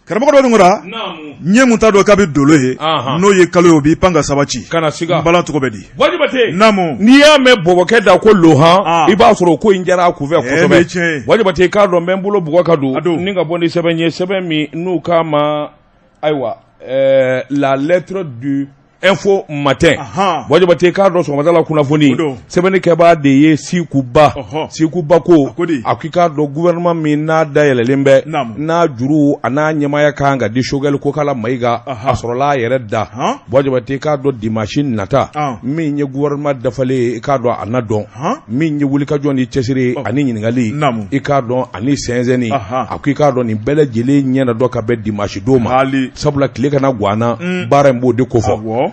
karamɔgɔ dɔ ngora nye mun ta dɔ k'a bɛ dolo ye n'o ye kalo ye o b'i pan ka sabati kana siga bala tɔgɔ bɛ di Wajibate namu n'i y'a mɛn bɔbɔkɛ da ko lohan i b'a sɔrɔ ko in jara a kunfɛ kosɛbɛ Wajibate k'a dɔn n bɛ n bolo bɔgɔ ka don ni ka bɔ ni sɛbɛn ye sɛbɛn min n'u k'a ma ayiwa la lettre du info matin Wajibate k'a dɔn sɔgɔmada la kunnafoni sɛbɛnnikɛbaa de ye Sikuba ko a k'i k'a dɔn gouvernement min n'a dayɛlɛlen bɛ n'a juru a n'a ɲɛmaya kan ka di Choguel Kokala Mayiga a sɔrɔla a yɛrɛ da Wajibate k'a dɔn dimanche nata min ye gouvernement dafalen ye i k'a dɔn a na dɔn min ye wulikajɔ ni cɛsiri ani ɲininkali i k'a dɔn ani sɛnsɛnni a k'i k'a dɔn nin bɛɛ lajɛlen ɲɛna dɔ ka bɛn dimanche don ma sabula tile kana guwana baara in b'o de kofɔ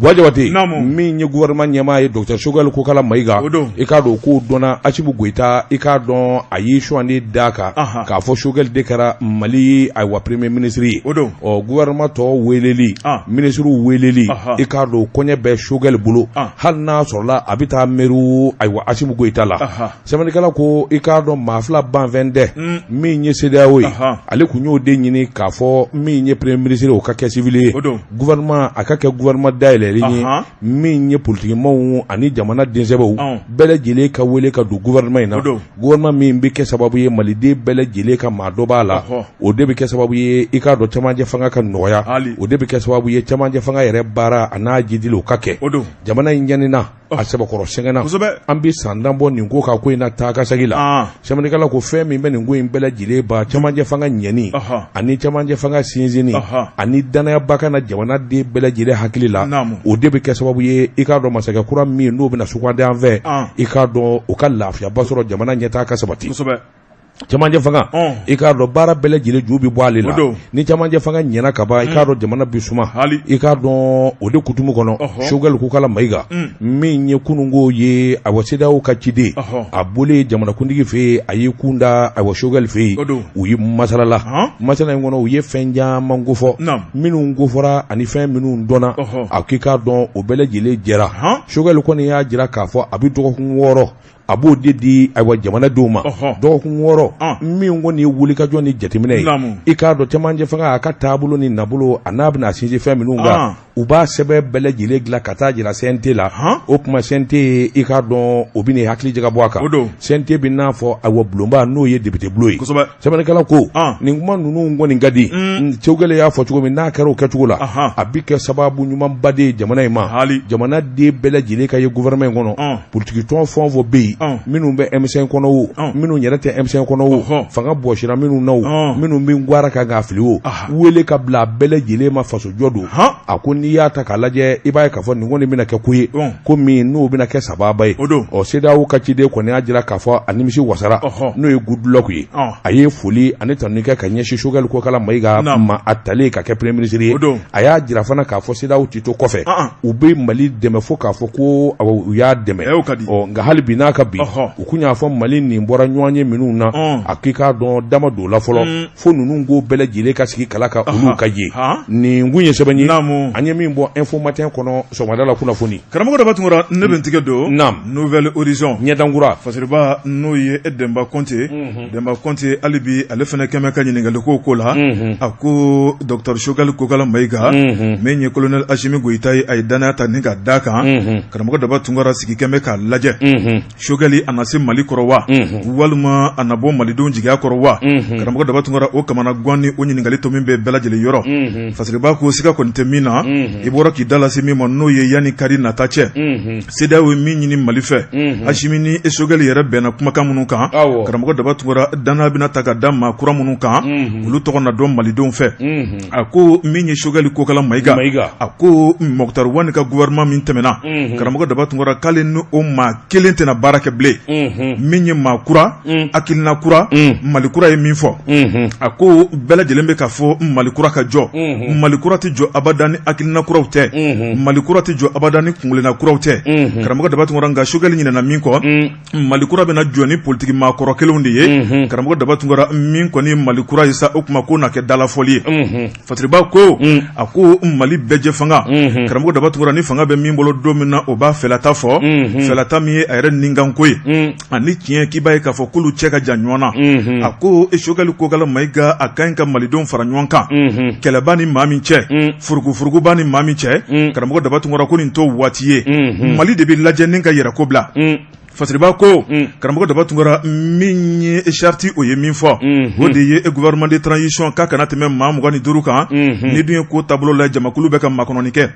Wajibate min ye gouvernement ɲɛmaa ye Dr Choguel Kokala Mayiga i k'a dɔn k'o dɔnna Asimu Goyita i k'a dɔn a y'i suwandi da kan k'a fɔ Choguel de kɛra Mali ayiwa premier ministre ye gouvernement tɔw weleli ministrew weleli i k'a dɔn kɔɲɛ bɛ Choguel bolo hali n'a sɔrɔla a bɛ taa mairie ayiwa Asimu Goyita la sɛbɛnnikɛla ko i k'a dɔn maa fila banfɛn tɛ min ye CEDEAO ye ale kun y'o de ɲini k'a fɔ min ye premier ministre o ka kɛ civil ye gouvernement a ka kɛ gouvernement dayɛlɛlen ye min ye politikimaw ani jamana densɛbɛw bɛɛ lajɛlen ka wele ka don gouvernement in na gouvernement min bɛ kɛ sababu ye maliden bɛɛ lajɛlen ka maa dɔ b'a la o de bɛ kɛ sababu ye i k'a dɔn cɛmancɛ fanga ka nɔgɔya o de bɛ kɛ sababu ye cɛmancɛ fanga yɛrɛ baara a n'a jidili o ka kɛ jamana in ɲanina a sɛbɛkɔrɔ sɛgɛnna an bɛ san dan bɔ nin ko kan ko in na taa ka segin la sɛbɛnnikɛla ko fɛn min bɛ nin ko in bɛɛ lajɛlen ba cɛmancɛ fanga ɲɛni ani cɛmancɛ fanga sinsinni ani danayaba kana jamana den bɛɛ lajɛlen hakili la o de bɛ kɛ sababu ye i k'a dɔn masakɛ kura min n'o bɛna sugandi an fɛ i k'a dɔn o ka lafiyaba sɔrɔ jamana ɲɛtaa ka sabati cɛmancɛ fanga i k'a dɔn baara bɛɛ lajɛlen ju bɛ bɔ ale la ni cɛmancɛ fanga ɲɛna ka ban i k'a dɔn jamana bɛ suma i k'a dɔn o de kutumu kɔnɔ Choguel Kokala Mayiga min ye kununko ye a wa CEDEAO ka ciden a bɔlen jamanakuntigi fɛ yen a y'i kun da a wa Choguel fɛ yen u ye masalala masala in kɔnɔ u ye fɛn caman kofɔ minnu kofɔra ani fɛn minnu dɔnna a k'i k'a dɔn o bɛɛ lajɛlen jɛra Choguel kɔni y'a jira k'a fɔ a bɛ dɔgɔkun 6 a b'o de di ayiwa jamanadenw ma dɔgɔkun 6 min kɔni ye wulikajɔ ni jateminɛ ye i k'a dɔn cɛmancɛ fanga a ka taabolo ni nabolo a n'a bɛna sinsin fɛn minnu kan u b'a sɛbɛn bɛɛ lajɛlen dilan ka taa jira CNT la o tuma CNT i k'a dɔn o bɛ n'i hakili jagabɔ a kan CNT bɛ n'a fɔ ayiwa bulonba n'o ye député bulo ye sɛbɛnnikɛla ko nin kuma ninnu kɔni ka di Choguel y'a fɔ cogo min n'a kɛra o kɛcogo la a bɛ kɛ sababu ɲumanba de ye jamana in ma jamana den bɛɛ lajɛlen ka ye gouvernement in kɔnɔ politikitɔn fɛn o fɛn bɛ yen minnu bɛ M5 kɔnɔ o minnu yɛrɛ tɛ M5 kɔnɔ o fanga bɔsira minnu na o minnu bɛ gwara ka k'a fili o wele ka bila a bɛɛ lajɛlen ma faso jɔ don a ko n'i y'a ta k'a lajɛ i b'a ye k'a fɔ nin kɔni bɛna kɛ ko ye ko min n'o bɛna kɛ sababa ye CEDEAO ka ciden kɔni y'a jira k'a fɔ a nimisi wasara n'o ye Good Luck ye a ye foli ani tanuni kɛ ka ɲɛsin Choguel Kokala Mayiga ma a talen ka kɛ premier ministre ye a y'a jira fana k'a fɔ CEDEAO tɛ to kɔfɛ u bɛ Mali dɛmɛ fo k'a fɔ ko u y'a dɛmɛ nka hali bi n'a ka bi u kun y'a fɔ Mali nin bɔra ɲɔgɔn ye minnu na a k'i k'a dɔn dama don la fɔlɔ fo ninnu ko bɛɛ lajɛlen ka sigi kala ka olu ka ye nin kun ye sɛbɛn ye an ye min bɔ info matin kɔnɔ sɔgɔmada la kunnafoni karamɔgɔ dɔ b'a tungura ne bɛ n tigɛ don Nouvelle Horizon ɲɛdankura fasiriba n'o ye Demba Konte Demba Konte hali bi ale fana kɛmɛ ka ɲininkali ko la a ko Dr Choguel Kokala Mayiga min ye colonel Asimi Goyita ye a ye danaya ta ni ka da kan karamɔgɔ dɔ b'a tungura sigi kɛmɛ k'a lajɛ Choguel a na se Mali kɔrɔ wa walima a na bɔ malidenw jigiya kɔrɔ wa karamɔgɔ dɔ b'a tungura o kamana gan ni o ɲininkali to min bɛ bɛɛ lajɛlen yɔrɔ fasiriba ko siga kɔni tɛ min na i bɔra k'i da lase min ma n'o ye yanni kari nata cɛ CEDEAO ye min ɲini Mali fɛ Asimi ni Choguel yɛrɛ bɛnna kumakan minnu kan karamɔgɔ dɔ b'a tungura danaya bɛna ta ka da maa kura minnu kan olu tɔgɔ na dɔn malidenw fɛ a ko min ye Choguel Kokala Mayiga a ko Mokutari Wani ka gouvernement min tɛmɛna karamɔgɔ dɔ b'a tungura k'ale ni o maa kelen tɛna baara kɛ bilen min ye maa kura hakilina kura Mali kura ye min fɔ a ko bɛɛ lajɛlen bɛ k'a fɔ Mali kura ka jɔ Mali kura tɛ jɔ abada ni hakilina na kuraw tɛ Mali kura tɛ jɔ abada ni kungelena kuraw tɛ karamɔgɔ Dabatunkara nka Choguel ɲinɛna min kɔ Mali kura bɛna jɔ ni politique maakɔrɔ kelenw de ye karamɔgɔ Dabatunkara min kɔni Mali kura ye sa o kuma ko na kɛ dalafɔli ye Fatriba ko a ko Mali bɛɛ jɛ fanga karamɔgɔ Dabatunkara ni fanga bɛ min bolo don min na o b'a fɛlata fɔ fɛlata min ye a yɛrɛ ninganko ye ani tiɲɛ k'i b'a ye k'a fɔ k'olu cɛ ka jan ɲɔgɔn na a ko Choguel Kokala Mayiga a ka ɲi ka malidenw fara ɲɔgɔn kan kɛlɛba ni maa min cɛ furugufuruguba ni maa min cɛ karamɔgɔ Dabatunkara ko nin to waati ye Mali de bɛ lajɛ ni ka yɛrɛ ko bila Fasiriba ko karamɔgɔ Dabatunkara min ye charte o ye min fɔ o de ye gouvernement de transition k'a kana tɛmɛ maa 25 kan ni dun ye ko taabolo la jamakulu bɛ ka makɔnɔni kɛ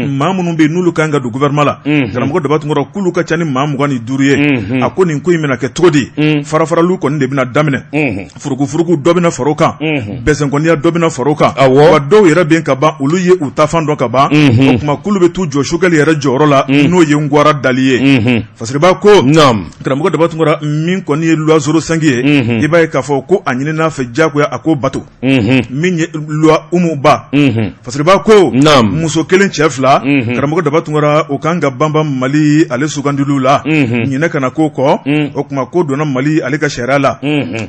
maa minnu bɛ yen n'olu kan ka don gouvernement la karamɔgɔ Dabatunkara k'olu ka ca ni maa 25 ye a ko nin ko in bɛna kɛ cogo di farafaraliw kɔni de bɛna daminɛ furugufurugu dɔ bɛna far'o kan bɛsɛnkɔniya dɔ bɛna far'o kan wa dɔw yɛrɛ bɛ ka ban olu ye u ta fan dɔn ka ban o tuma k'olu bɛ t'u jɔ Choguel yɛrɛ jɔyɔrɔ la n'o ye Ngwara Dali ye Fasiriba ko karamɔgɔ Dabatunkara min kɔni ye loi 05 ye i b'a ye k'a fɔ ko a ɲinina fɛ diyagoya a ko bato min ye loi Umuba Fasiriba ko muso kelen cɛ 2 karamɔgɔ Dabatunkara o kan ka banban Mali ale sugandiliw la ɲinɛ kana ko kɔ o kuma ko donna Mali ale ka sariya la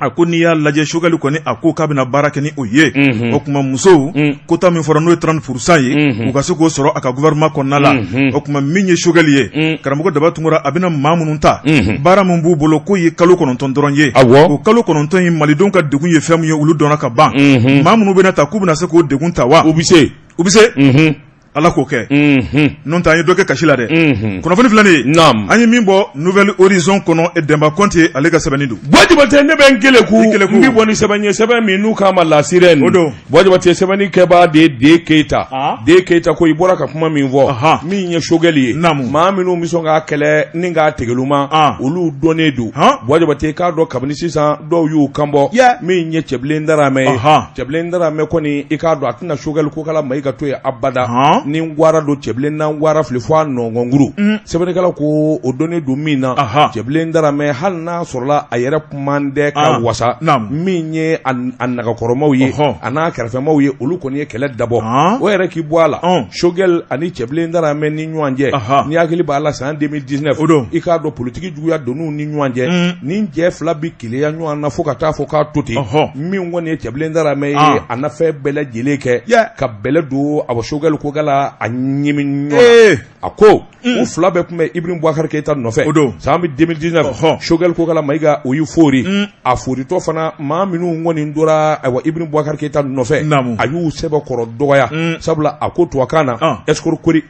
a ko n'i y'a lajɛ Choguel kɔni a ko k'a bɛna baara kɛ ni o ye o kuma musow kota min fɔra n'o ye 30% ye u ka se k'o sɔrɔ a ka gouvernement kɔnɔna la o kuma min ye Choguel ye karamɔgɔ Dabatunkara a bɛna maa minnu ta baara min b'u bolo k'o ye kalo 9 dɔrɔn ye o kalo 9 in malidenw ka degun ye fɛn min ye olu dɔnna ka ban maa minnu bɛna ta k'u bɛna se k'o degun ta wa u bɛ se Ala k'o kɛ n'o tɛ an ye dɔ kɛ kasi la dɛ kunnafoni filanin an ye min bɔ Nouvelle Horizon kɔnɔ Demba Konte ale ka sɛbɛnni don Boajibate ne bɛ n kele ku n bɛ bɔ ni sɛbɛn ye sɛbɛn min n'u k'a ma la sirène o don Boajibate sɛbɛnni kɛbaa de D Keita D Keita ko i bɔra ka kuma min fɔ min ye Choguel ye maa minnu bɛ sɔn k'a kɛlɛ ni k'a tegeluma olu dɔnnen don Boajibate k'a dɔn kabini sisan dɔw y'u kanbɔ min ye Cɛbilen Daramɛ ye Cɛbilen Daramɛ kɔni i k'a dɔn a tɛna Choguel Kokala Mayiga to ye abada ni Ngwara do Cɛbilen na Ngwara fili fo a nɔngɔnkuru sɛbɛnnikɛla ko o dɔnnen don min na Cɛbilen Daramɛ hali n'a sɔrɔla a yɛrɛ kumandɛ ka wasa min ye a nagakɔrɔmaw ye a n'a kɛrɛfɛmaw ye olu kɔni ye kɛlɛ dabɔ o yɛrɛ k'i bɔ a la Choguel ani Cɛbilen Daramɛ ni ɲɔgɔn cɛ ni hakili b'a la san 2019 i k'a dɔn politiki juguya donn'u ni ɲɔgɔn cɛ ni cɛ fila bi keleya ɲɔgɔn na fo ka taa fɔ k'a to ten min kɔni ye Cɛbilen Daramɛ ye a nafɛ bɛɛ lajɛlen kɛ ka bɛlɛ don a Choguel Kokala a ɲimi ɲɔgɔn a ko u fila bɛɛ tun bɛ Ibrahim Boubacar Keita nɔfɛ san 2019 Choguel Kokala Mayiga o y'u fori a foritɔ fana maa minnu kɔni tora Ibrahim Boubacar Keita nɔfɛ a y'u sɛbɛkɔrɔ dɔgɔya sabula a ko tubabukan na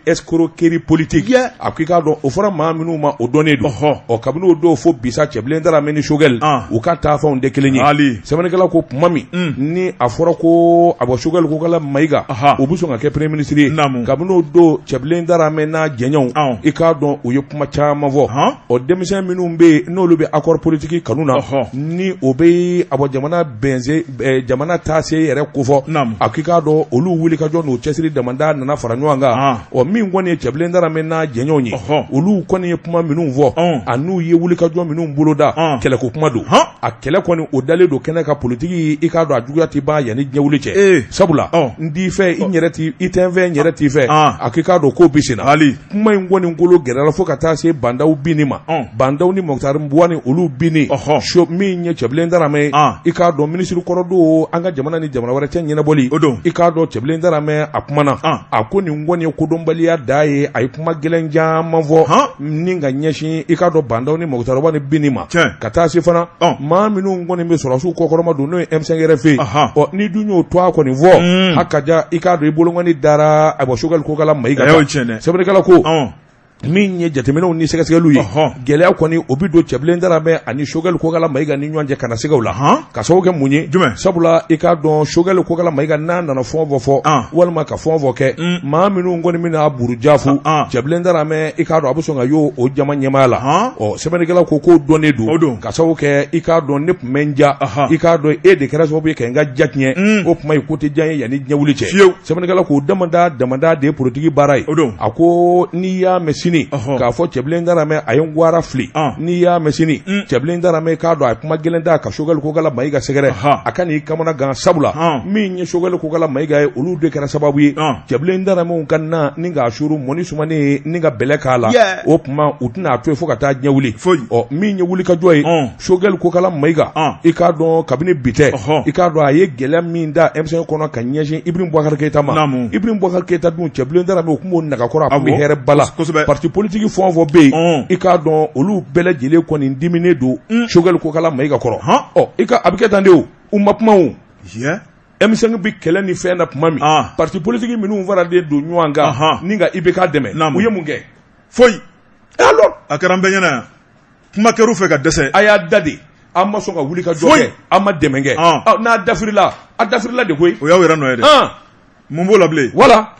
escroquerie politique a ko i k'a dɔn o fɔra maa minnu ma o dɔnnen don ɔ kabini o don fo bisa Cɛbilen Daramɛ ni Choguel u ka taafɛnw tɛ kelen ye sɛbɛnnikɛla ko tuma min ni a fɔra ko Choguel Kokala Mayiga o bɛ sɔn ka kɛ premier ministre ye kabini o don Cɛbilen Daramɛ n'a jɛɲɔgɔnw i k'a dɔn u ye kuma caman fɔ o denmisɛn minnu bɛ yen n'olu bɛ accord politique kanu na ni o bɛ jamana taase yɛrɛ kofɔ a k'i k'a dɔn olu wuli ka jɔ n'o cɛsiri damanda nana fara ɲɔgɔn kan ɔ min kɔni ye Cɛbilen Daramɛ n'a jɛɲɔgɔnw ye olu kɔni ye kuma minnu fɔ a n'u ye wuli ka jɔ minnu boloda kɛlɛko kuma don a kɛlɛ kɔni o dalen don kɛnɛ ka politique i k'a dɔn a juguya tɛ ban yanni ɲɛwuli cɛ sabula n t'i fɛ i tɛ n fɛ n yɛrɛ t'i fɛ a k'i k'a dɔn k'o bɛ senna kuma in kɔni ngolo gɛrɛla fo ka taa se bandaw binni ma bandaw ni Mokutari Mbuwani olu binni min ye Cɛbilen Daramɛ i k'a dɔn minisiri kɔrɔ don an ka jamana ni jamana wɛrɛ cɛ ɲɛnabɔli i k'a dɔn Cɛbilen Daramɛ a kumana a ko nin kɔni ye kodɔnbaliya da ye a ye kuma gɛlɛn caman fɔ ni ka ɲɛsin i k'a dɔn bandaw ni Mokutari Mbuwani binni ma ka taa se fana maa minnu kɔni bɛ sɔrɔsiw kɔkɔrɔma don n'o ye M5 RFI ɔ ni dun y'o to a kɔni fɔ hakaja i k'a dɔn i bolokɔni dara Choguel Kokala Mayiga sɛbɛnnikɛla ko min ye jateminɛw ni sɛgɛsɛgɛliw ye gɛlɛya kɔni o bi don Cɛbilen Daramɛ ani Choguel Kokala Mayiga ni ɲɔgɔn cɛ kana sigaw la ka sababu kɛ mun ye sabula i k'a dɔn Choguel Kokala Mayiga n'a nana fɛn o fɛn fɔ walima ka fɛn o fɛn kɛ maa minnu kɔni bɛna burujafu Cɛbilen Daramɛ i k'a dɔn a bɛ sɔn ka y'o jama ɲɛmaya la ɔ sɛbɛnnikɛla ko k'o dɔnnen don ka sababu kɛ i k'a dɔn ne tun bɛ n ja i k'a dɔn e de kɛra sababu ye ka n ka ja tiɲɛ o tuma ye ko tɛ diya n ye yanni ɲɛwuli cɛ sɛbɛnnikɛla k'o damada de ye politique baara ye a ko n'i y'a mɛn sini k'a fɔ cɛbilen Darame a ye Ngwara fili n'i y'a mɛn sini cɛbilen Darame k'a dɔn a ye kuma gɛlɛn da ka Choguel Kokala Mayiga sɛgɛrɛ a ka n'i kamana gan sabula min ye Choguel Kokala Mayiga ye olu de kɛra sababu ye cɛbilen Daramew ka na ni k'a suru mɔni sumani ni ka bɛlɛ k'a la o tuma u tɛna to yen fo ka taa ɲɛ wuli min ye wuli ka jɔ ye Choguel Kokala Mayiga i k'a dɔn kabini bi tɛ i k'a dɔn a ye gɛlɛya min da M5 kɔnɔ ka ɲɛsin Ibrahim Boubacar Keita ma Ibrahim Boubacar Keita dun cɛbilen Darame u tun b'o nagakɔrɔ a tun bɛ hɛrɛ bala parti politique fɛn o fɛn bɛ yen i k'a dɔn olu bɛɛ lajɛlen kɔni diminen don Choguel Kokala Mayiga kɔrɔ a bɛ kɛ tan de o u ma kuma o M5 bi kɛlɛ ni fɛn na tuma min parti politique minnu faralen don ɲɔgɔn kan ni ka IBK dɛmɛ u ye mun kɛ foyi a kɛra an bɛɛ ɲɛna yan kuma kɛr'u fɛ ka dɛsɛ a y'a da de an ma sɔn ka wuli ka jɔ kɛ an ma dɛmɛ kɛ n'a dafirila a dafirila de koyi o y'aw yɛrɛ nɔ ye dɛ mun b'o la bilen voilà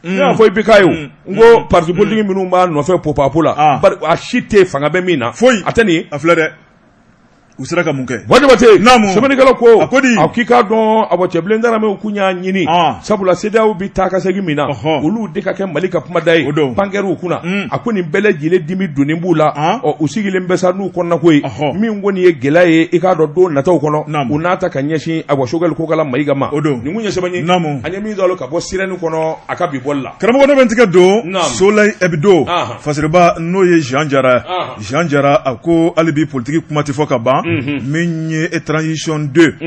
ne y'a fɔ IBK ye o n ko parti politique minnu b'a nɔfɛ popapo la bari a si tɛ fanga bɛ min na foyi a tɛ nin a filɛ dɛ u sera ka mun kɛ Wajabate naamu sɛbɛnnikɛlaw ko a ko di a k'i k'a dɔn a bɔ cɛbilen Daramew kun y'a ɲini sabula CEDEAO bi taa ka segin min na olu de ka kɛ Mali ka kumada ye pankɛriw kunna a ko nin bɛɛ lajɛlen dimi donnen b'u la u sigilen bɛ sa n'u kɔnɔna ko ye min kɔni ye gɛlɛya ye i k'a dɔn don nataw kɔnɔ u n'a ta ka ɲɛsin a bɔ Choguel Kokala Mayiga ma nin kun ye sɛbɛn ye an ye min dɔn ka bɔ sirɛni kɔnɔ a ka bi bɔli la karamɔgɔ dɔ bɛ n tigɛ don Soleil Hebdo fasiriba n'o ye Jean Jara a ko hali bi politique kuma tɛ fɔ ka ban min ye transition 2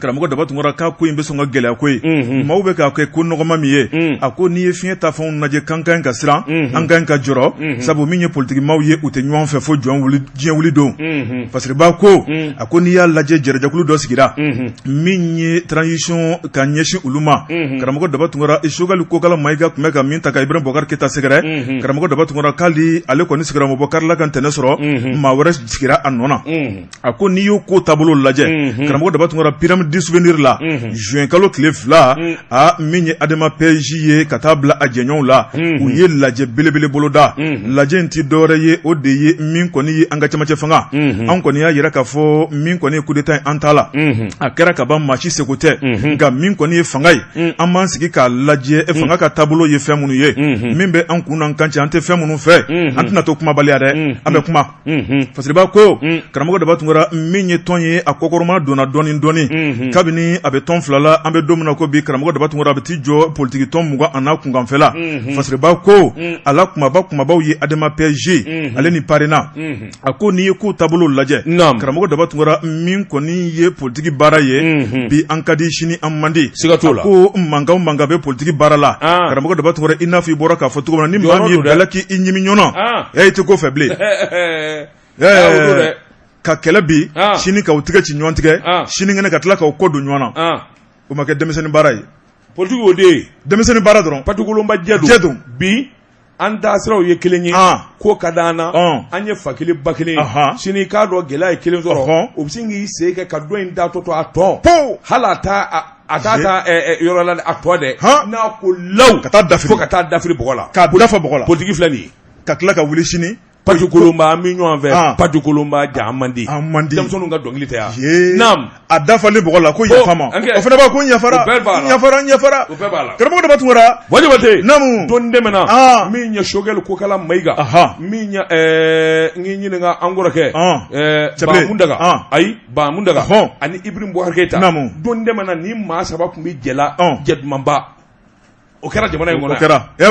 karamɔgɔ Daba Tunkara k'a ko in bɛ sɔn ka gɛlɛya ko ye maaw bɛ k'a kɛ ko nɔgɔma min ye a ko n'i ye fiɲɛ ta fɛnw lajɛ k'an ka ɲi ka siran an ka ɲi ka jɔrɔ sabu min ye politique maaw ye u tɛ ɲɔgɔn fɛ fo diɲɛ wuli don fasiriba ko a ko n'i y'a lajɛ jɛrɛjɛkulu dɔ sigira min ye transition ka ɲɛsin olu ma karamɔgɔ Daba Tunkara Choguel Kokala Mayiga tun bɛ ka min ta ka Ibrahim Boubacar Keita sɛgɛrɛ karamɔgɔ Daba Tunkara k'ale ale kɔni sigira mɔbɔ karila ka ntɛnɛ sɔrɔ maa wɛrɛ sigira a nɔ na a ko n'i y'o ko taabolo lajɛ karamɔgɔ Daba Tunkara pyramide du souvenir la juin kalo tile 2 min ye Adama PJ ye ka taa bila a jɛɲɔgɔnw la u ye lajɛ belebele boloda lajɛ in ti dɔwɛrɛ ye o de ye min kɔni ye an ka cɛmancɛ fanga an kɔni y'a yira k'a fɔ min kɔni ye coup d'état an t'a la a kɛra ka ban maa si seko tɛ nka min kɔni ye fanga ye an b'an sigi k'a lajɛ fanga ka taabolo ye fɛn minnu ye min bɛ an kun n'an kan cɛ an tɛ fɛn minnu fɛ an tɛna to kumabaliya dɛ an bɛ kuma fasiriba ko karamɔgɔ Daba Tunkara min ye tɔn ye a kɔkɔrɔma donna dɔɔni kabini a bɛ tɔn 2 la an bɛ don min na ko bi karamɔgɔ Daba Tunkara a bɛ t'i jɔ politique tɔn 20 a n'a kunkanfɛla fasiriba ko a la kumabaw ye Adama PJ ale ni parena a ko n'i ye ko taabolo lajɛ karamɔgɔ Daba Tunkara min kɔni ye politique baara ye bi an ka di sini an man di a ko mankan bɛ politique baara la karamɔgɔ Daba Tunkara i n'a fɔ i bɔra k'a fɔ cogo min na ni maa min ye bɛlɛ k'i ɲimi ɲɔgɔn i tɛ ko fɛ bilen ka kɛlɛ bi sini ka u tigɛ ci ɲɔgɔn tigɛ sinikɛnɛ ka tila k'u kɔ don ɲɔgɔn na o ma kɛ denmisɛnnin baara ye politique o de ye denmisɛnnin baara dɔrɔn patikolonba jɛ don bi an taasiraw ye kelen ye ko ka d'an na an ye fa kelen ba kelen ye sini k'a dɔn gɛlɛya ye kelen sɔrɔ o bɛ se k'i sen kɛ ka dɔ in da tɔ to a tɔ hali a t'a ta yɔrɔ la a tɔ dɛ n'a ko law ka taa dafiri fo ka taa dafiri bɔgɔ la k'a dafa bɔgɔ la politique filɛ nin ye ka tila ka wuli sini patikolonba an bɛ ɲɔgɔn fɛ patikolonba ja an man di denmisɛnninw ka dɔnkili tɛ yan naam a dafalen bɔgɔ la ko yafa ma o fana b'a ko n yafara o bɛɛ b'a la karamɔgɔ Daba Tunkara Wajabate naamu don dɛmɛna min ye Choguel Kokala Mayiga min ye n y'i ɲininka an kɔrɔkɛ Bamundaga ayi Bamundaga ani Ibrahim Boubacar Keita don dɛmɛna ni maa 3 tun bɛ jɛla jɛ dumanba o kɛra jamana in kɔnɔ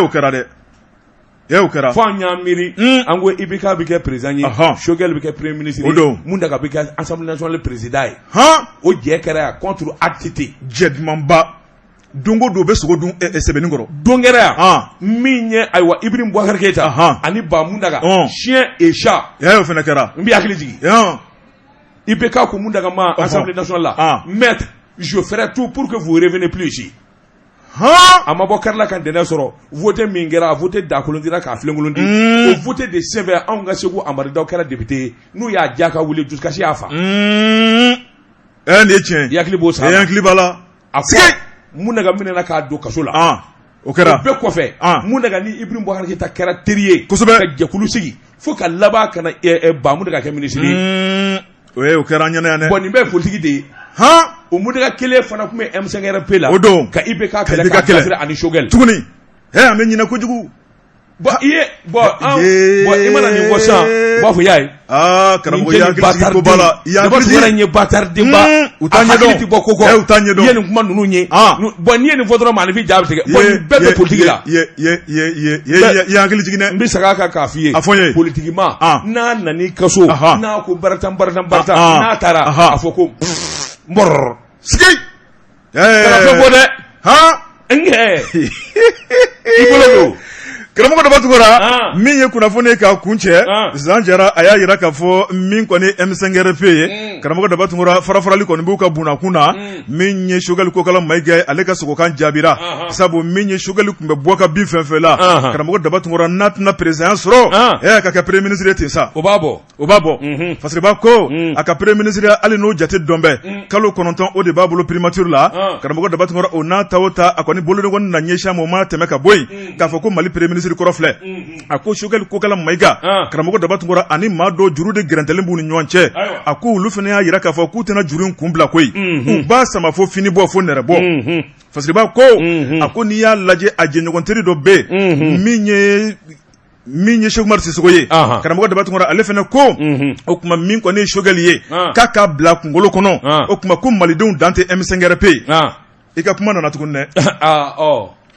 o kɛra dɛ o kɛra fo an y'a miiri an ko IBK bɛ kɛ président ye Choguel bɛ kɛ premier ministre ye Mundaga bɛ kɛ assemblée nationale président ye o jɛ kɛra yan contre acte jɛ dumanba don o don bɛ sogo dun sɛbɛnni kɔrɔ don kɛra yan min ye ayiwa Ibrahim Boubacar Keita ani Bamundaga chien et chat o fana kɛra n bɛ hakili jigin IBK ko Mundaga ma assemblée nationale la maître je ferai tout pour que vous revenez plus ici a ma bɔ karila ka dɛnɛ sɔrɔ vote min kɛra a vote dakolon dira k'a filenkolon di o vote de senfɛ anw ka Segu Amaridaw kɛra député ye n'u y'a ja ka wuli dusukasi y'a fa nin ye tiɲɛ i hakili b'o sa i hakili b'a la a fɔ Mundaga minɛna k'a don kaso la o kɛra o bɛɛ kɔfɛ Mundaga ni Ibrahim Boubacar Keita kɛra teri ye kosɛbɛ ka jɛkulu sigi fo ka laban ka na Bamundaga kɛ ministre ye o kɛra an ɲɛna yan dɛ bon nin bɛɛ ye politique de ye o Mundaga kelen fana tun bɛ M5 RP la o don ka IBK kɛlɛ ka kafiri ani Choguel tuguni an bɛ ɲinɛ kojugu bon imana ni bosan ba fu yayi karamɔgɔ ya hakili ko bala ya hakili ye batar de ba utanye don ti boko ko utanye don ye ni kuma nunu nye bon ni ni fodoro ma ni fi jaabi tigɛ bon bɛɛ bɛ politique la ye hakili jigin dɛ n bɛ saga ka k'a f'i ye politiquement n'a nani kaso n'a ko baratan n'a taara a fɔ ko mbɔrɔ sigi kana fɛn fɔ dɛ i bolo don karamɔgɔ daba tugura min ye kunnafoni ka kun cɛ zan jara a y'a yira k'a fɔ min kɔni M5RP ye karamɔgɔ daba tugura farafarali kɔni b'u ka bunakun na min ye Choguel Kokala Mayiga ale ka sogokan jaabira sabu min ye Choguel tun bɛ bɔ ka bin fɛn fɛn la karamɔgɔ daba tugura n'a tɛna président sɔrɔ ka kɛ premier ministre ye ten sa o b'a bɔ parce que b'a ko a ka premier ministre hali n'o jate dɔn bɛ kalo 9 o de b'a bolo primature la karamɔgɔ daba tugura o n'a ta o ta a kɔni bolo kɔni na ɲɛsin ma o ma tɛmɛ ka bɔ yen k'a fɔ ko Mali premier ministre kɔrɔ filɛ a ko Choguel Kokala Mayiga karamɔgɔ daba tugura ani maa dɔw juru de gɛrɛntɛlen b'u ni ɲɔgɔn cɛ a ko olu fana y'a yira k'a fɔ k'u tɛna juru in kun bila koyi u b'a sama fo fini bɔ fo nɛrɛ bɔ Fasiriba ko a ko n'i y'a lajɛ a jɛɲɔgɔn teri dɔ bɛ min ye Cheikh Umar Sissoco ye karamɔgɔ daba tugura ale fana ko o kuma min kɔni ye Choguel ye k'a bila kunkolo kɔnɔ o kuma ko malidenw dan tɛ M5RP i ka kuma nana tuguni dɛ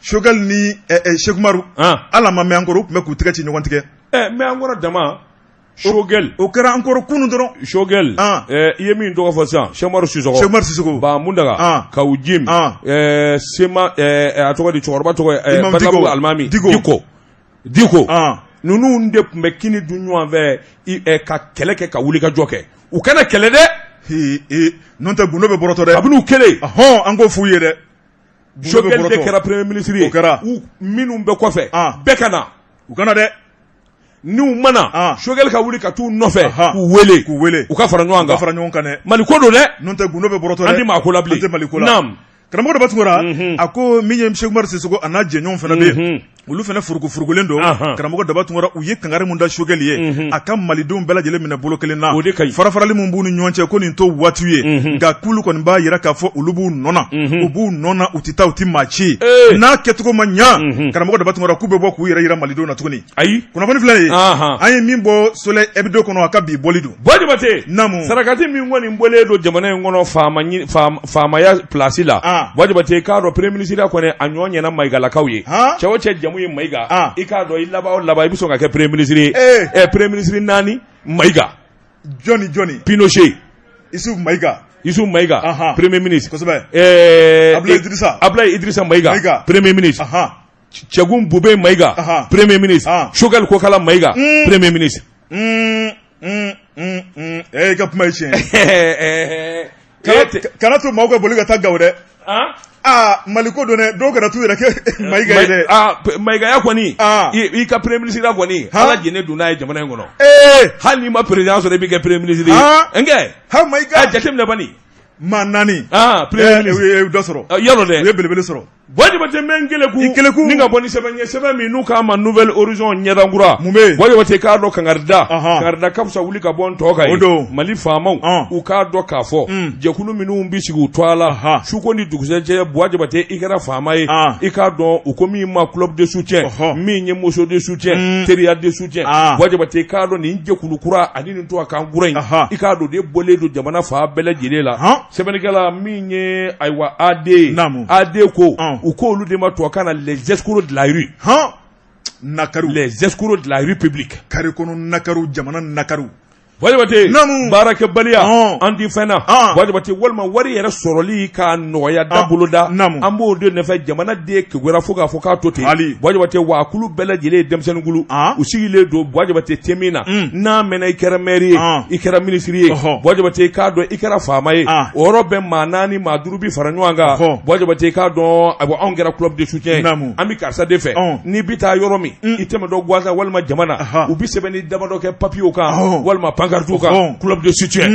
Choguel ni Cheikh Umaru ala ma mɛn encore u tun bɛ k'u tɛgɛ ci ɲɔgɔn tigɛ mais encore dama Choguel o kɛra encore kunun dɔrɔn Choguel i ye min tɔgɔ fɔ sisan Cheikh Umar Sissoco ba Mundaga Kawu Jim Sema a tɔgɔ di cɛkɔrɔba tɔgɔ Badabugu Alimami Diko ninnu de tun bɛ kini dun ɲɔgɔn fɛ ka kɛlɛ kɛ ka wuli ka jɔ kɛ u kana kɛlɛ dɛ n'o tɛ gundo bɛ bɔrɔtɔ dɛ a b'u kelen an k'o f'u ye dɛ Choguel de kɛra premier ministre ye minnu bɛ kɔfɛ bɛɛ ka na u kana dɛ n'u mana Choguel ka wuli ka t'u nɔfɛ k'u wele u ka fara ɲɔgɔn kan dɛ Mali ko don dɛ n'o tɛ gundo bɛ bɔrɔtɔ dɛ an tɛ maa ko la bilen an tɛ Mali ko la karamɔgɔ daba tugura a ko min ye Cheikh Umar Sissoco a n'a jɛɲɔgɔnw fana bɛ yen olu fana furugufurugulen don karamɔgɔ daba tugura u ye kangari mun da Choguel ye a ka malidenw bɛɛ lajɛlen minɛ bolo kelen na farafarali mun b'u ni ɲɔgɔn cɛ ko nin to waatiw ye nka k'ulu kɔni b'a yira k'a fɔ olu b'u nɔna u b'u nɔna u tɛ taa u tɛ maa ci n'a kɛcogo ma ɲa karamɔgɔ daba tugura k'u bɛ bɔ k'u yɛrɛ yira malidenw na tuguni ayi kunnafoni filɛ ye an ye min bɔ Soleil Hebdo kɔnɔ a ka bi bɔli don Jabate namu sarakati min kɔni bɔlen don jamana in kɔnɔ faamaya place la Jabate k'a dɔn premier ministre kɔni a ɲɔgɔn ɲɛna Mayigalakaw ye cɛ o cɛ jamu ye Mayiga i k'a dɔn i laban o laban i bɛ sɔn ka kɛ premier ministre ye premier ministre 4 Mayiga Johnny Pinochet Isufu Mayiga premier ministre kosɛbɛ Ablaye Idrissa Mayiga premier ministre Cɛgun Bube Mayiga premier ministre Choguel Kokala Mayiga premier ministre i ka kuma ye tiɲɛ kana to maaw ka boli ka taa Gawo dɛ Mali ko don dɛ dɔw kana t'u yɛrɛ kɛ Mayiga ye dɛ Mayigaya kɔni i ka premier ministre kɔni Ala jɛnɛ don n'a ye jamana in kɔnɔ hali n'i ma président sɔrɔ i bɛ kɛ premier ministre ye nkɛ Mayiga jateminɛ bani maa 4 premier ministre u ye dɔ sɔrɔ yɔrɔ dɛ u ye belebele sɔrɔ Jabate mɛ Nkeleku ni ka bɔ ni sɛbɛn ye sɛbɛn min n'u k'a ma Nouvelle Horizon ɲɛdankura mun bɛ Jabate k'a dɔn Kangarida ka fisa wuli ka bɔ n tɔ kan ye Mali faamaw u k'a dɔn k'a fɔ jɛkulu minnu bɛ sigi u to a la suko ni dugusɛjɛ Jabate i kɛra faama ye i k'a dɔn u ko min ma club de soutien min ye Moso de soutien teriya de soutien Jabate k'a dɔn nin jɛkulu kura ani nin to a kan kura in i k'a dɔn de bɔlen don jamana fa bɛɛ lajɛlen la sɛbɛnnikɛla min ye ayiwa AD ko u ko olu de ma tubabukan na les escrocs de la rue nakaru les escrocs de la rue publique kare kɔnɔ nakaru jamana nakaru Jabate baarakɛbaliya an di fɛn na Jabate walima wari yɛrɛ sɔrɔli ka nɔgɔya da boloda an b'o de nɔfɛ jamana de kewera fo k'a fɔ k'a to ten Jabate wa kulu bɛɛ lajɛlen ye denmisɛnnin kulu u sigilen don Jabate te min na n'a mɛnna i kɛra maire ye i kɛra ministre ye Jabate k'a dɔn i kɛra faama ye o yɔrɔ bɛɛ maa 4 maa 5 bi fara ɲɔgɔn kan Jabate k'a dɔn anw kɛra club de soutien an bɛ karisa de fɛ n'i bi taa yɔrɔ min i tɛmɛ dɔ gansan walima jamana u bi sɛbɛnni damadɔ kɛ papier kan walima pankartu kan club de soutien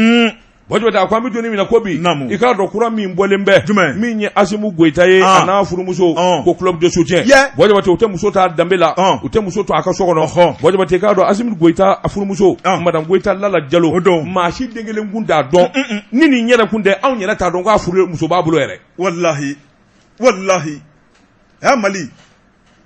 Jabate a ko an bɛ donni min na ko bi i k'a dɔn kura min bɔlen bɛ min ye Asimu Goyita ye a n'a furumuso ko club de soutien Jabate u tɛ muso t'a danbe la u tɛ muso to a ka so kɔnɔ Jabate k'a dɔn Asimu Goyita a furumuso madame Goyita Lala Jalo maa si den kelen kun t'a dɔn ni nin yɛrɛ kun tɛ anw yɛrɛ t'a dɔn k'a furu muso b'a bolo yɛrɛ wallahi Mali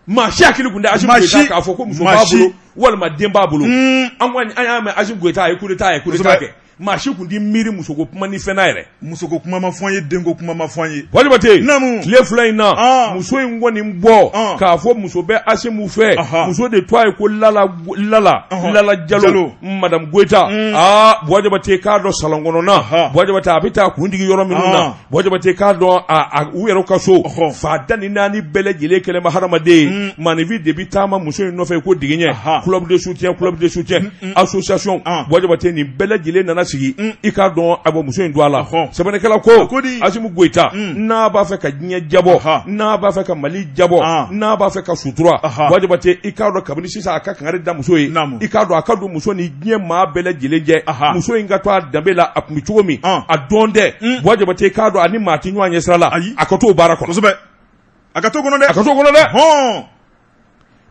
maa si hakili kun tɛ Assimi Goïta k'a fɔ ko muso b'a bolo walima den b'a bolo an y'a mɛn Assimi Goïta a ye coup d'état kɛ maa si kun t'i miiri musoko kuma ni fɛn na yɛrɛ musoko kuma ma fɔ an ye denko kuma ma fɔ an ye walima tɛ tile fila in na muso in kɔni bɔ k'a fɔ muso bɛ Assimi fɛ muso de tɔgɔ ye ko Lala Jalo Madame Goïta Buwa Jabate k'a dɔn salon kɔnɔna Buwa Jabate a bɛ taa kundigi yɔrɔ minnu na Buwa Jabate k'a dɔn u yɛrɛ ka so fa da ni naani bɛɛ lajɛlen kɛlen bɛ hadamaden Manifin de bɛ taama muso in nɔfɛ ko digiɲɛ club de soutien association Buwa Jabate nin bɛɛ lajɛlen nana sigi I k'a dɔn a bɔ muso in don a la sɛbɛnnikɛla ko Assimi Goïta n'a b'a fɛ ka diɲɛ jabɔ n'a b'a fɛ ka Mali jabɔ n'a b'a fɛ ka sutura Buwa Jabate I k'a dɔn kabini sisan a ka kangari da muso ye I k'a dɔn a ka don muso ni diɲɛ maa bɛɛ lajɛlen jɛ muso in ka to a danbe la a tun bɛ cogo min a dɔn dɛ Buwa Jabate k'a dɔn a ni maa tɛ ɲɔgɔn ɲɛ sira la a ka t'o baara kɔnɔ a ka t'o kɔnɔ dɛ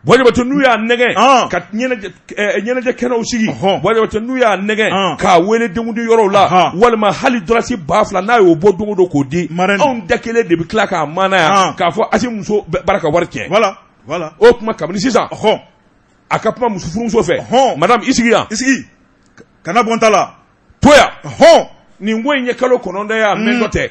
Buwa Jabate n'u y'a nɛgɛn ka ɲɛnajɛ kɛnɛw sigi Buwa Jabate n'u y'a nɛgɛn k'a wele denkundi yɔrɔw la walima hali dɔrɔsi 2000 n'a y'o bɔ don o don k'o di anw da kelen de bɛ tila k'a maana yan k'a fɔ Assimi muso bara ka wari tiɲɛ o kuma kabini sisan a ka kuma muso furumuso fɛ madame I sigi yan kana bɔ n ta la to yan nin ko in ye kalo 9 ye a mɛn dɔ tɛ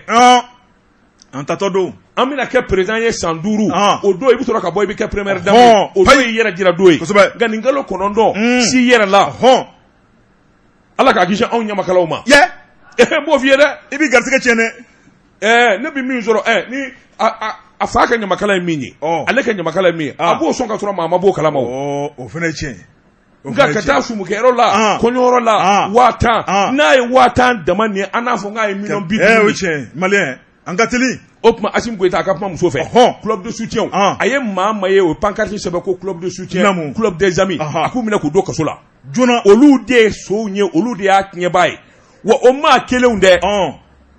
an tatɔ don an bɛna kɛ président ye san 5 o don I bɛ sɔrɔ ka bɔ I bɛ kɛ première dame o don I yɛrɛ jira don ye nka nin kalo 9 si yɛrɛ la Ala k'a kisi anw ɲamakalaw ma n b'o f'i ye dɛ I b'i garisɛgɛ tiɲɛ dɛ ne bɛ min sɔrɔ ni a fa ka ɲamakala ye min ye ale ka ɲamakala ye min ye a b'o sɔn ka sɔrɔ maa ma b'o kalama o fana ye tiɲɛ nka ka taa sumukɛyɔrɔ la kɔɲɔyɔrɔ la 5000 n'a ye 5000 dama nin an n'a fɔ k'a ye million 50 o tiɲɛ maliyɛn an ka teli o tuma Assimi Goïta a ka kuma muso fɛ club de soutien a ye maa ye o pancarte sɛbɛn ko club de soutien club des amis a k'u minɛ k'u don kaso la joona olu de ye sow ye olu de y'a tiɲɛbaa ye wa o maa kelenw dɛ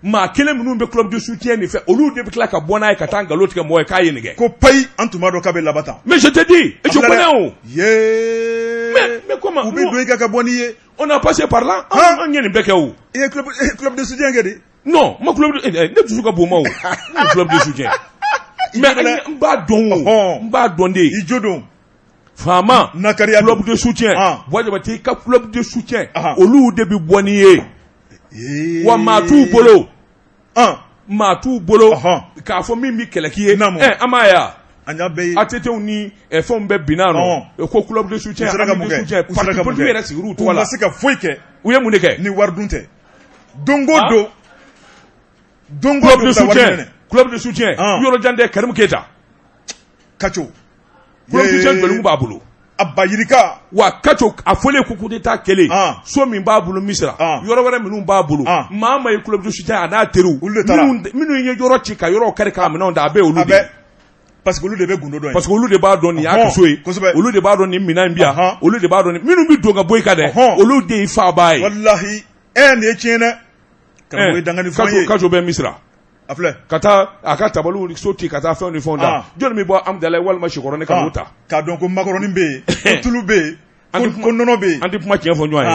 maa kelen minnu bɛ club de soutien nin fɛ olu de bɛ tila ka bɔ n'a ye ka taa nkalon tigɛ mɔgɔ ye k'a ye nin kɛ ko payi an tun b'a dɔn k'a bɛ laban tan mais je te dis et je connais o mais comment u bɛ don I ka bɔ n'i ye on a passé par là an ye nin bɛɛ kɛ o I ye club de soutien kɛ de non ma club ne dusu ka bon ma o ne club de soutien mais n b'a dɔn o n b'a dɔn de I jo don faama club de soutien Buwa Jabate I ka club de soutien olu de bɛ bɔ n'i ye wa maa t'u bolo k'a fɔ min bɛ kɛlɛ k'i ye an m'a ye ATT ni fɛnw bɛɛ binna nɔ ko club de soutien parti politique yɛrɛ sigir'u tɔgɔ la u ma se ka foyi kɛ u ye mun de kɛ ni wari dun tɛ don o don club de soutien yɔrɔ jan dɛ Karimu Keyita Kacho club de soutien jɔlimu b'a bolo Abba Yirika wa Kacho a fɔlen ko coup d'état kɛlen so min b'a bolo Misira yɔrɔ wɛrɛ minnu b'a bolo maa ye club de soutien a n'a teriw minnu ye yɔrɔ ci ka yɔrɔ kari k'a minɛnw da a bɛ olu de parce que olu de bɛ gundo dɔn parce que olu de b'a dɔn nin y'a kaso ye olu de b'a dɔn nin minɛn bi yan olu de b'a dɔn minnu bɛ don ka bɔ I kan dɛ olu de y'i fa b'a ye walahi nin ye tiɲɛ dɛ karamɔgɔ ye dangani fɔ ye Kacho bɛ Misira a filɛ ka taa a ka tabaliw so ci ka taa fɛnw ni fɛnw da jɔnni bɛ bɔ Amudalayi walima Sikɔrɔni ka n'o ta k'a dɔn ko makɔrɔni bɛ yen ko tulu bɛ yen ko nɔnɔ bɛ yen an tɛ kuma tiɲɛ fɔ ɲɔgɔn ye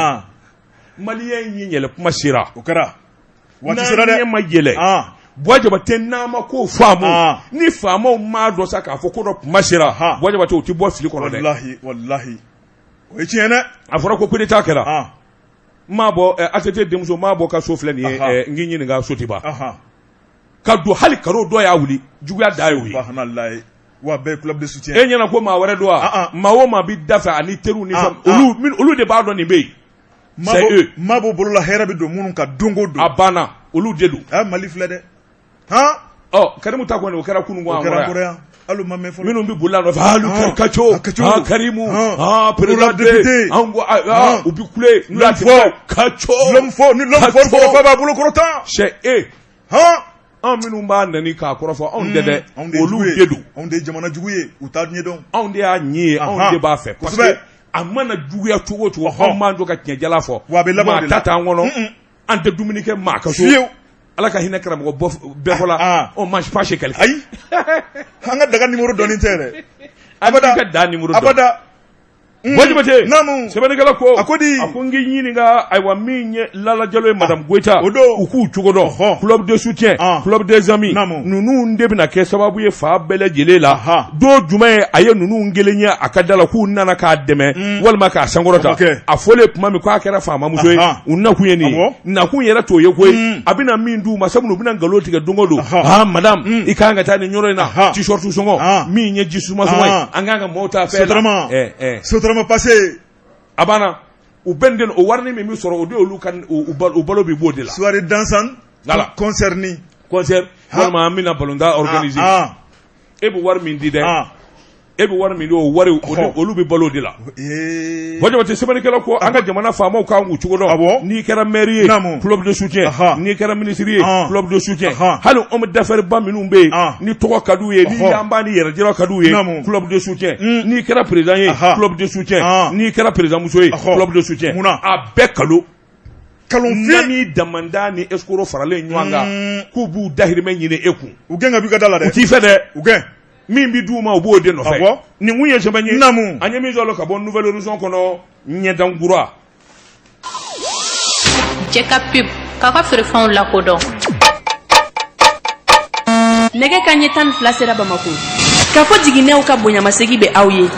maliyɛn ye yɛlɛ kuma sera o kɛra waati sera dɛ n'an ɲɛ ma yɛlɛ Buwa Jabate n'a ma ko faamu ni faamaw m'a dɔn sa k'a fɔ ko dɔ kuma sera Buwa Jabate o tɛ bɔ fili kɔnɔ dɛ walahi o ye tiɲɛ dɛ a fɔra ko coup d'état kɛra n m'a bɔ ATT denmuso n m'a bɔ ka so filɛ nin ye n k'i ɲininka Sotiba ka don hali karo dɔ y'a wuli juguya da y'o ye wa bɛɛ club de soutien e ɲɛna ko maa wɛrɛ don wa maa o maa bɛ da fɛ ani teriw ni fɛn olu de b'a dɔn nin bɛ yen maa b'o bolola hɛrɛ bɛ don minnu ka don o don a banna olu de don Mali filɛ dɛ Karimu ta kɔni o kɛra kunun ko an kɔrɔ yan hali ma mɛn fɔlɔ minnu bɛ boli a nɔfɛ Kacho Karimu président député u bɛ kule n'u y'a tigɛ Kacho l'homme fort fa b'a bolo kɔrɔ tan c'est anw minnu b'a nani k'a kɔrɔfɔ anw tɛ dɛ olu de don anw de ye jamana jugu ye u t'a ɲɛ dɔn anw de y'a ɲɛ ye anw de b'a fɛ parce que a mana juguya cogo o cogo anw m'an jɔ ka tiɲɛjala fɔ maa ta t'an kɔnɔ an tɛ dumuni kɛ maa ka so Ala ka hinɛ karamɔgɔ bɛɛ fɔ la on mange pas chez quelqu'un ayi an ka daga numéro dɔnnen tɛ yɛrɛ abada ka da numéro dɔn abada Wajibate namu sebenegala ko akodi akongi nyinga aywa minye lala jalo madame Goita odo uku chugodo club de soutien club des amis nunu ndebi na ke sababu ye fa bele jelela do jumaye aye nunu ngelenya akadala ku nana ka deme walma ka sangorota afole kuma mi ko akera fa mamuso unna kunyeni na kunyera to ye koy abina mindu masabu bina ngaloti ga dongodo madame ikanga tani nyoro na t-shirt songo minye jisuma songo anganga mota fela ma passé abana u benden o warni mi soro o de olu kan u balo bi bodi la soirée dansant voilà concert walma amina balonda organisé e bu war min di de e bu war min o wari olu bi balo di la wajabate semane kala ko anga jamana famo ka ngu chugo do ni kera mairie club de soutien ni kera ministrie club de soutien halu homme d'affaires ba minu be ni to kadu ye ni yamba ni yera jira kadu ye club de soutien ni kera président ye club de soutien ni kera président muso ye club de soutien a bekalo nani damanda ni eskoro farale nywanga ku bu dahirme nyine eku ugenga bi gadala de uti fede ugen min bi duma o bo de no fe ni nguye sebanyi namu anyemi zolo ka bon nouvelle horizon kono nyedangura Jeka pub kaka frefon la kodon nege kanyetan flasera bamako ka fo jiginew ka bonya masegi be awye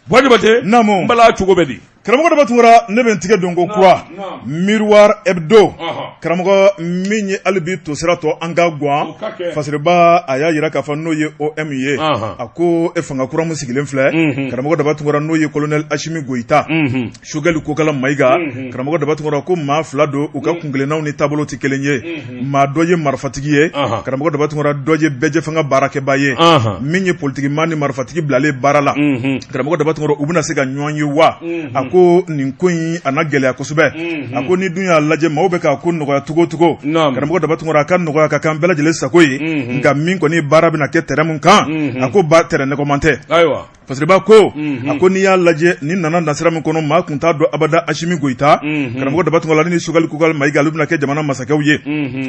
wajibate namu mbala chugo bedi karamɔgɔ dɔ bɛ tun kɛra ne bɛ n tigɛ donko kura miroir hebdo karamɔgɔ min ye hali bi to sira tɔ an ka guwan fasiriba a y'a yira k'a fɔ n'o ye OM ye a ko e fanga kura min sigilen filɛ karamɔgɔ dɔ bɛ tun kɛra n'o ye colonel Asimi Goyita Choguel Kokala Mayiga karamɔgɔ dɔ bɛ tun kɛra ko maa fila don u ka kunkelennaw ni taabolo tɛ kelen ye maa dɔ ye marifatigi ye karamɔgɔ dɔ bɛ tun kɛra dɔ ye bɛɛjɛ fanga baarakɛbaa ye min ye politikiman ni marifatigi bilalen baara la karamɔgɔ dɔ bɛ tun kɛra u bɛna se ka ɲɔgɔn ye wa ko nin ko in a na gɛlɛya kosɛbɛ a ko ni dun y'a lajɛ maaw bɛ k'a ko nɔgɔya cogo cogo karamɔgɔ daba tun a ka nɔgɔya ka kan bɛɛ lajɛlen sago ye nka min kɔni baara bɛna kɛ terrain mun kan a ko ba terrain nɛgɛman tɛ fasiriba ko a ko n'i y'a lajɛ ni nana nasira min kɔnɔ maa kun t'a dɔn abada Asimi Goyita karamɔgɔ daba tun la ni Choguel Kokala Mayiga olu bɛna kɛ jamana masakɛw ye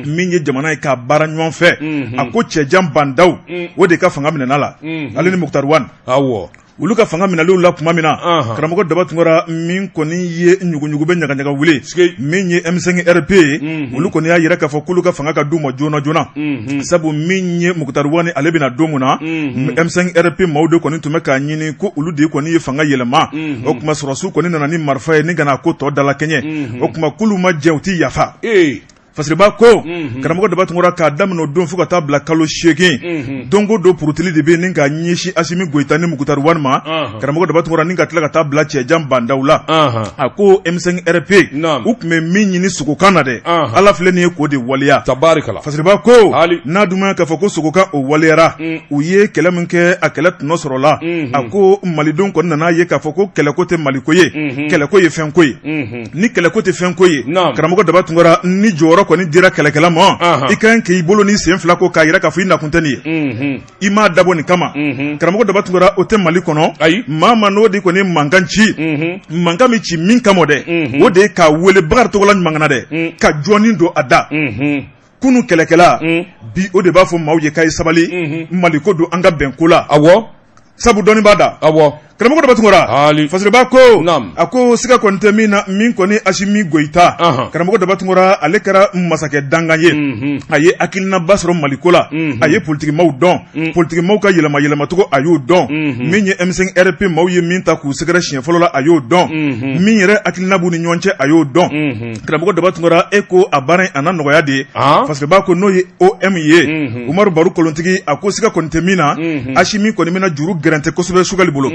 min ye jamana ye k'a baara ɲɔgɔn fɛ a ko cɛjan bandaw o de ka fanga minɛna la ale ni Muktar Wan olu ka fanga minɛliw la tuma min na karamɔgɔ daba tun min kɔni ye ɲuguɲugu bɛ ɲagaɲaga wuli min ye M5 RP ye olu kɔni y'a yira k'a fɔ k'olu ka fanga ka d'u ma joona joona sabu min ye Muktar Wan ale bɛna don mun na M5 RP maaw de kɔni tun bɛ k'a ɲini ko olu de kɔni ye fanga yɛlɛma o tuma sɔrɔsiw kɔni nana ni marifa ye ni kana ko tɔ dalakɛɲɛ o tuma k'olu ma jɛ u ti yafa fasiriba ko karamɔgɔ daba tun k'a daminɛ o don fo ka taa bila kalo 8 dongo don purutili de bɛ nin ka ɲɛsin Asimi Goyita ni Muktar Wan ma karamɔgɔ daba tun nin ka tila ka taa bila cɛjan bandaw la a ko M5 RP u tun bɛ min ɲini sogokan na dɛ ala filɛ nin ye k'o de waleya fasiriba ko n'a dun k'a fɔ ko sogokan o waleyara u ye kɛlɛ min kɛ a kɛlɛ tɔnɔ sɔrɔ la a ko malidenw kɔni nana ye k'a fɔ ko kɛlɛko tɛ maliko ye kɛlɛko ye fɛnko ye ni kɛlɛko tɛ fɛnko ye karamɔgɔ daba tun ni jɔyɔrɔ kɔni dira kɛlɛkɛla ma i kan k'i bolo ni sen fila ko k'a yira k'a fɔ i nakun tɛ nin ye i m'a dabɔ nin kama karamɔgɔ daba tun o tɛ Mali kɔnɔ maa n'o de kɔni mankan ci mankan min ci min kama dɛ o de ye k'a wele Bakari Togola ɲuman na dɛ ka jɔnni don a da kunu kɛlɛkɛla bi o de b'a fɔ maaw ye k'a ye sabali Mali ko don an ka bɛn ko la sabu dɔnni b'a da karamɔgɔ daba tun fasiriba ko a ko siga kɔni tɛ min na min kɔni Asimi Goyita karamɔgɔ daba tun ale kɛra masakɛ dangan ye a ye hakilinaba sɔrɔ Maliko la a ye politikimaw dɔn politikimaw ka yɛlɛma yɛlɛmacogo a y'o dɔn min ye M5 RP maaw ye min ta k'u sɛgɛrɛ siɲɛ fɔlɔ la a y'o dɔn min yɛrɛ hakilina b'u ni ɲɔgɔn cɛ a y'o dɔn karamɔgɔ daba tun e ko a baara in a na nɔgɔya de ye fasiriba ko n'o ye OM ye Umaru Baru Kolontigi a ko siga kɔni tɛ min na Asimi kɔni bɛna juru gɛrɛntɛ kosɛbɛ Choguel bolo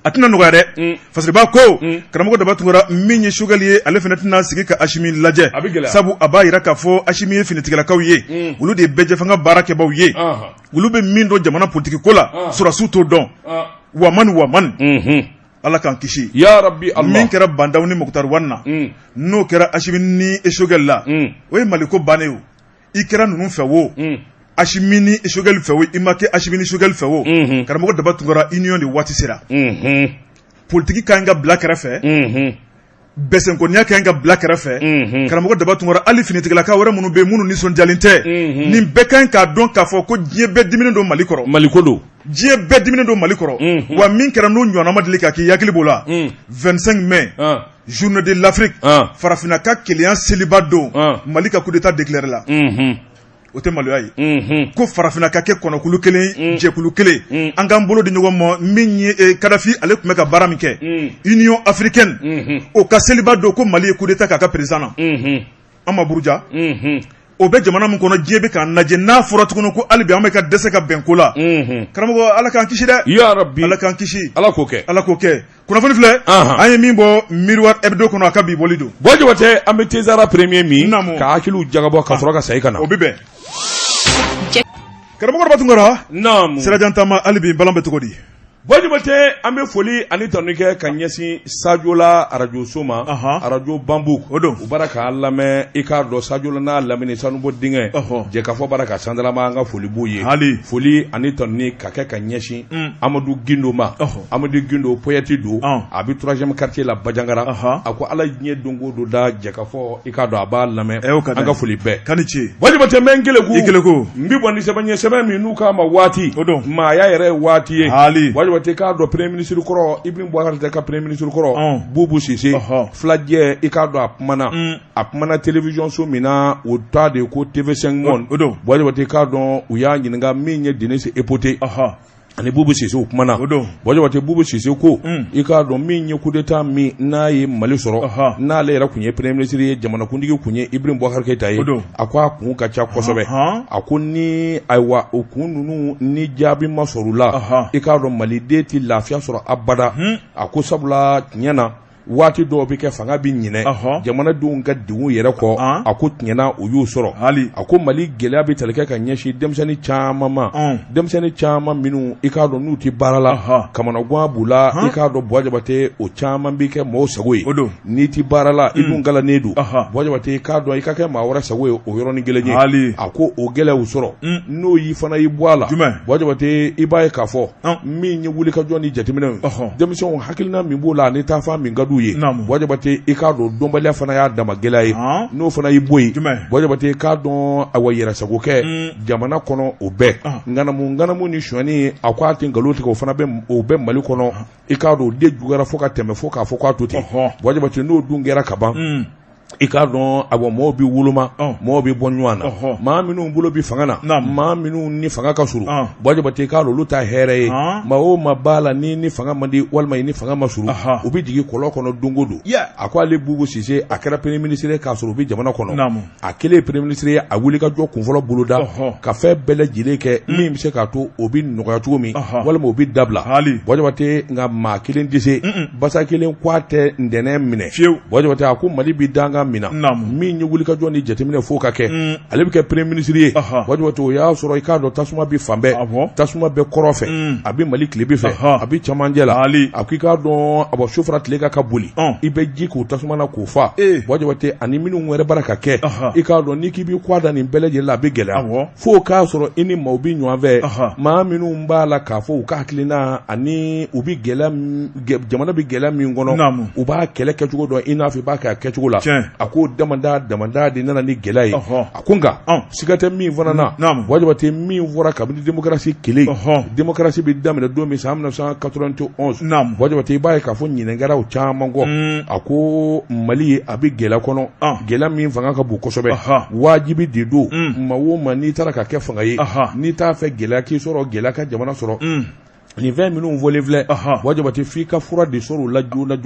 a tɛna nɔgɔya dɛ fasiriba ko karamɔgɔ daba tun min ye Choguel ye ale fana tɛna sigi ka Asimi lajɛ sabu a b'a yira k'a fɔ Asimi ye finitigilakaw ye olu de ye bɛɛjɛ fanga baarakɛbaaw ye olu bɛ min dɔn jamana politiki ko la sɔrɔsiw t'o dɔn wamani ala k'an kisi ya rabbi Allah min kɛra bandaw ni Muktar Wan na n'o kɛra Asimi ni Choguel la o ye Maliko bannen o i kɛra ninnu fɛ wo Asimi ni Choguel fɛ wo i ma kɛ Asimi ni Choguel fɛ wo karamɔgɔ daba tun union de waati sera politiki ka ɲi ka bila kɛrɛfɛ bɛsɛnkoniya kɛ ka bila kɛrɛfɛ karamɔgɔ Daba Tunkara hali finitigilaka wɛrɛ minnu bɛ minnu nisɔndiyalen tɛ nin bɛɛ kan k'a dɔn k'a fɔ ko diɲɛ bɛɛ diminen don Mali kɔrɔ Mali ko don diɲɛ bɛɛ diminen don Mali kɔrɔ wa min kɛra n'o ɲɔgɔnna ma deli ka k'i hakili b'o la 25 mai journée de l'Afrique farafinna ka keleya seliba don Mali ka coup d'état déclaré la o tɛ maloya ye ko farafinna ka kɛ kɔnɔkulu kelen jɛkulu kelen an k'an bolo di ɲɔgɔn ma min ye Kadafi ale tun bɛ ka baara min kɛ Union africaine o ka seliba don ko Mali ye coup d'état k'a ka président na an ma buruja o bɛ jamana min kɔnɔ diɲɛ bɛ k'a lajɛ n'a fɔra tuguni ko hali bi an bɛ ka dɛsɛ ka bɛn ko la karamɔgɔ Ala k'an kisi dɛ ya rabbi Ala k'an kisi Ala k'o kɛ kunnafoni filɛ an ye min bɔ Miroir Hebdo kɔnɔ a ka bi bɔli don Jabatɛ an bɛ Tezara premier min ka hakiliw jagabɔ ka sɔrɔ ka segin ka na o bɛ bɛn karamɔgɔ Daba Tunkara sirajan taama hali bi balan bɛ cogo di Jabatɛ an bɛ foli ani tanu kɛ ka ɲɛsin Sadio la radio so ma radio Bambuk o don u bara k'a lamɛn i k'a dɔn Sadio la n'a lamɛnni sanubɔ dingɛ jɛkafɔ bara ka sandarama an ka foli b'u ye foli ani tanu ka kɛ ka ɲɛsin Amadu Gindo ma Amadu Gindo poète don a bɛ 3e quartier la Bajangara a ko Ala diɲɛ don o don da jɛkafɔ i k'a dɔn a b'a lamɛn an ka foli bɛɛ kani ce Jabatɛ n bɛ n keleku n bɛ bɔ ni sɛbɛn min n'u k'a ma waati maaya yɛrɛ ye waati ye Jabatɛ k'a dɔn premier ministre kɔrɔ Ibrahim Boubacar Keïta ka premier ministre kɔrɔ Boubou Cissé filajɛ i k'a dɔn a kumana télévision so min na o ta de ko TV5 Monde Jabatɛ k'a dɔn u y'a ɲininka min ye Denise Epoté ani Boubou Cissé o kumana Jabatɛ Boubou Cissé ko i k'a dɔn min ye coup d'état min n'a ye Mali sɔrɔ n'ale yɛrɛ kun ye premier ministre ye jamanakuntigi kun ye Ibrahim Boubacar Keïta ye a ko a kun ka ca kosɛbɛ a ko ni ayiwa o kun ninnu ni jaabi ma sɔrɔ la i k'a dɔn Maliden tɛ lafiya sɔrɔ abada a ko sabula tiɲɛ na waati dɔw bɛ kɛ fanga bɛ ɲinɛ jamanadenw ka denw yɛrɛ kɔ a ko tiɲɛna o y'o sɔrɔ a ko Mali gɛlɛya bɛ tali kɛ ka ɲɛsin denmisɛnnin caman ma denmisɛnnin caman minnu i k'a dɔn n'u tɛ baara la kamanagan b'u la i k'a dɔn Jabatɛ o caman bɛ kɛ mɔgɔw sago ye n'i tɛ baara la i dun galannen don Jabatɛ i k'a dɔn i ka kɛ maa wɛrɛ sago ye o yɔrɔnin kelen ye a ko o gɛlɛyaw sɔrɔ n'o y'i fana y'i bɔ a la Jabatɛ i b'a ye k'a fɔ min ye wulikajɔ ni jateminɛw denmisɛnw hakilina min b'o la ani taafan min ka ye Jabatɛ i k'a dɔn dɔnbaliya fana y'a dama gɛlɛya ye n'o fana y'i bɔ yen Jabatɛ i k'a dɔn awa yɛrɛsagokɛ jamana kɔnɔ o bɛɛ nganamu ni suɲɛni a ko a tɛ nkalon tigɛ o bɛ Mali kɔnɔ i k'a dɔn o de juguyara fo ka tɛmɛ fo k'a fɔ k'a to ten Jabatɛ n'o dun kɛra ka ban i k'a dɔn a mɔgɔw bɛ woloma mɔgɔw bɛ bɔ ɲɔgɔn na maa minnu bolo bɛ fanga na maa minnu ni fanga ka surun Jabatɛ i k'a dɔn olu ta hɛrɛ ye maa o maa b'a la ni fanga man di walima ni fanga ma surun u bɛ jigin kɔlɔn kɔnɔ don o don a ko ale Boubou Cissé a kɛra premier ministre k'a sɔrɔ u bɛ jamana kɔnɔ a kɛlen premier ministre ye a wulikajɔ kunfɔlɔ boloda ka fɛn bɛɛ lajɛlen kɛ min bɛ se k'a to o bɛ nɔgɔya cogo min walima o bɛ dabila Jabatɛ nka maa kelen tɛ se basa kelen k'a tɛ ntɛnɛn minɛ Jabatɛ a ko Mali bɛ danga mina min ye wulikajɔ ni jateminɛ fo ka kɛ ale bɛ kɛ premier ministre ye Jabatɛ o y'a sɔrɔ i k'a dɔn tasuma bɛ fan bɛɛ tasuma bɛ kɔrɔ fɛ a bɛ Mali tilebin fɛ a bɛ cɛmancɛ la a ko i k'a dɔn sofara tile ka boli i bɛ ji k'o tasuma na k'o fa Jabatɛ ani minnu wɛrɛ bara ka kɛ i k'a dɔn n'i k'i bɛ kɔ da nin bɛɛ lajɛlen la a bɛ gɛlɛya fo k'a sɔrɔ i ni maaw bɛ ɲɔgɔn fɛ maa minnu b'a la k'a fɔ u ka hakilina ani u bɛ jamana bɛ gɛlɛya min kɔnɔ u b'a kɛlɛ kɛcogo dɔn i n'a fɔ i b'a kɛ a kɛcogo la a ko damanda de nana ni gɛlɛya ye a ko nka siga tɛ min fana na Jabatɛ min fɔra kabini démocratie kelen démocratie bɛ daminɛ don min san 1991 Jabatɛ i b'a ye k'a fɔ ɲinɛnkɛra o caman kɔ a ko Mali a bɛ gɛlɛya kɔnɔ gɛlɛya min fanga ka bon kosɛbɛ wajibi de don maa o maa n'i taara ka kɛ fanga ye n'i t'a fɛ gɛlɛya k'i sɔrɔ gɛlɛya ka jamana sɔrɔ nin fɛn minnu fɔlen filɛ Jabatɛ f'i ka fura de sɔrɔ o la joona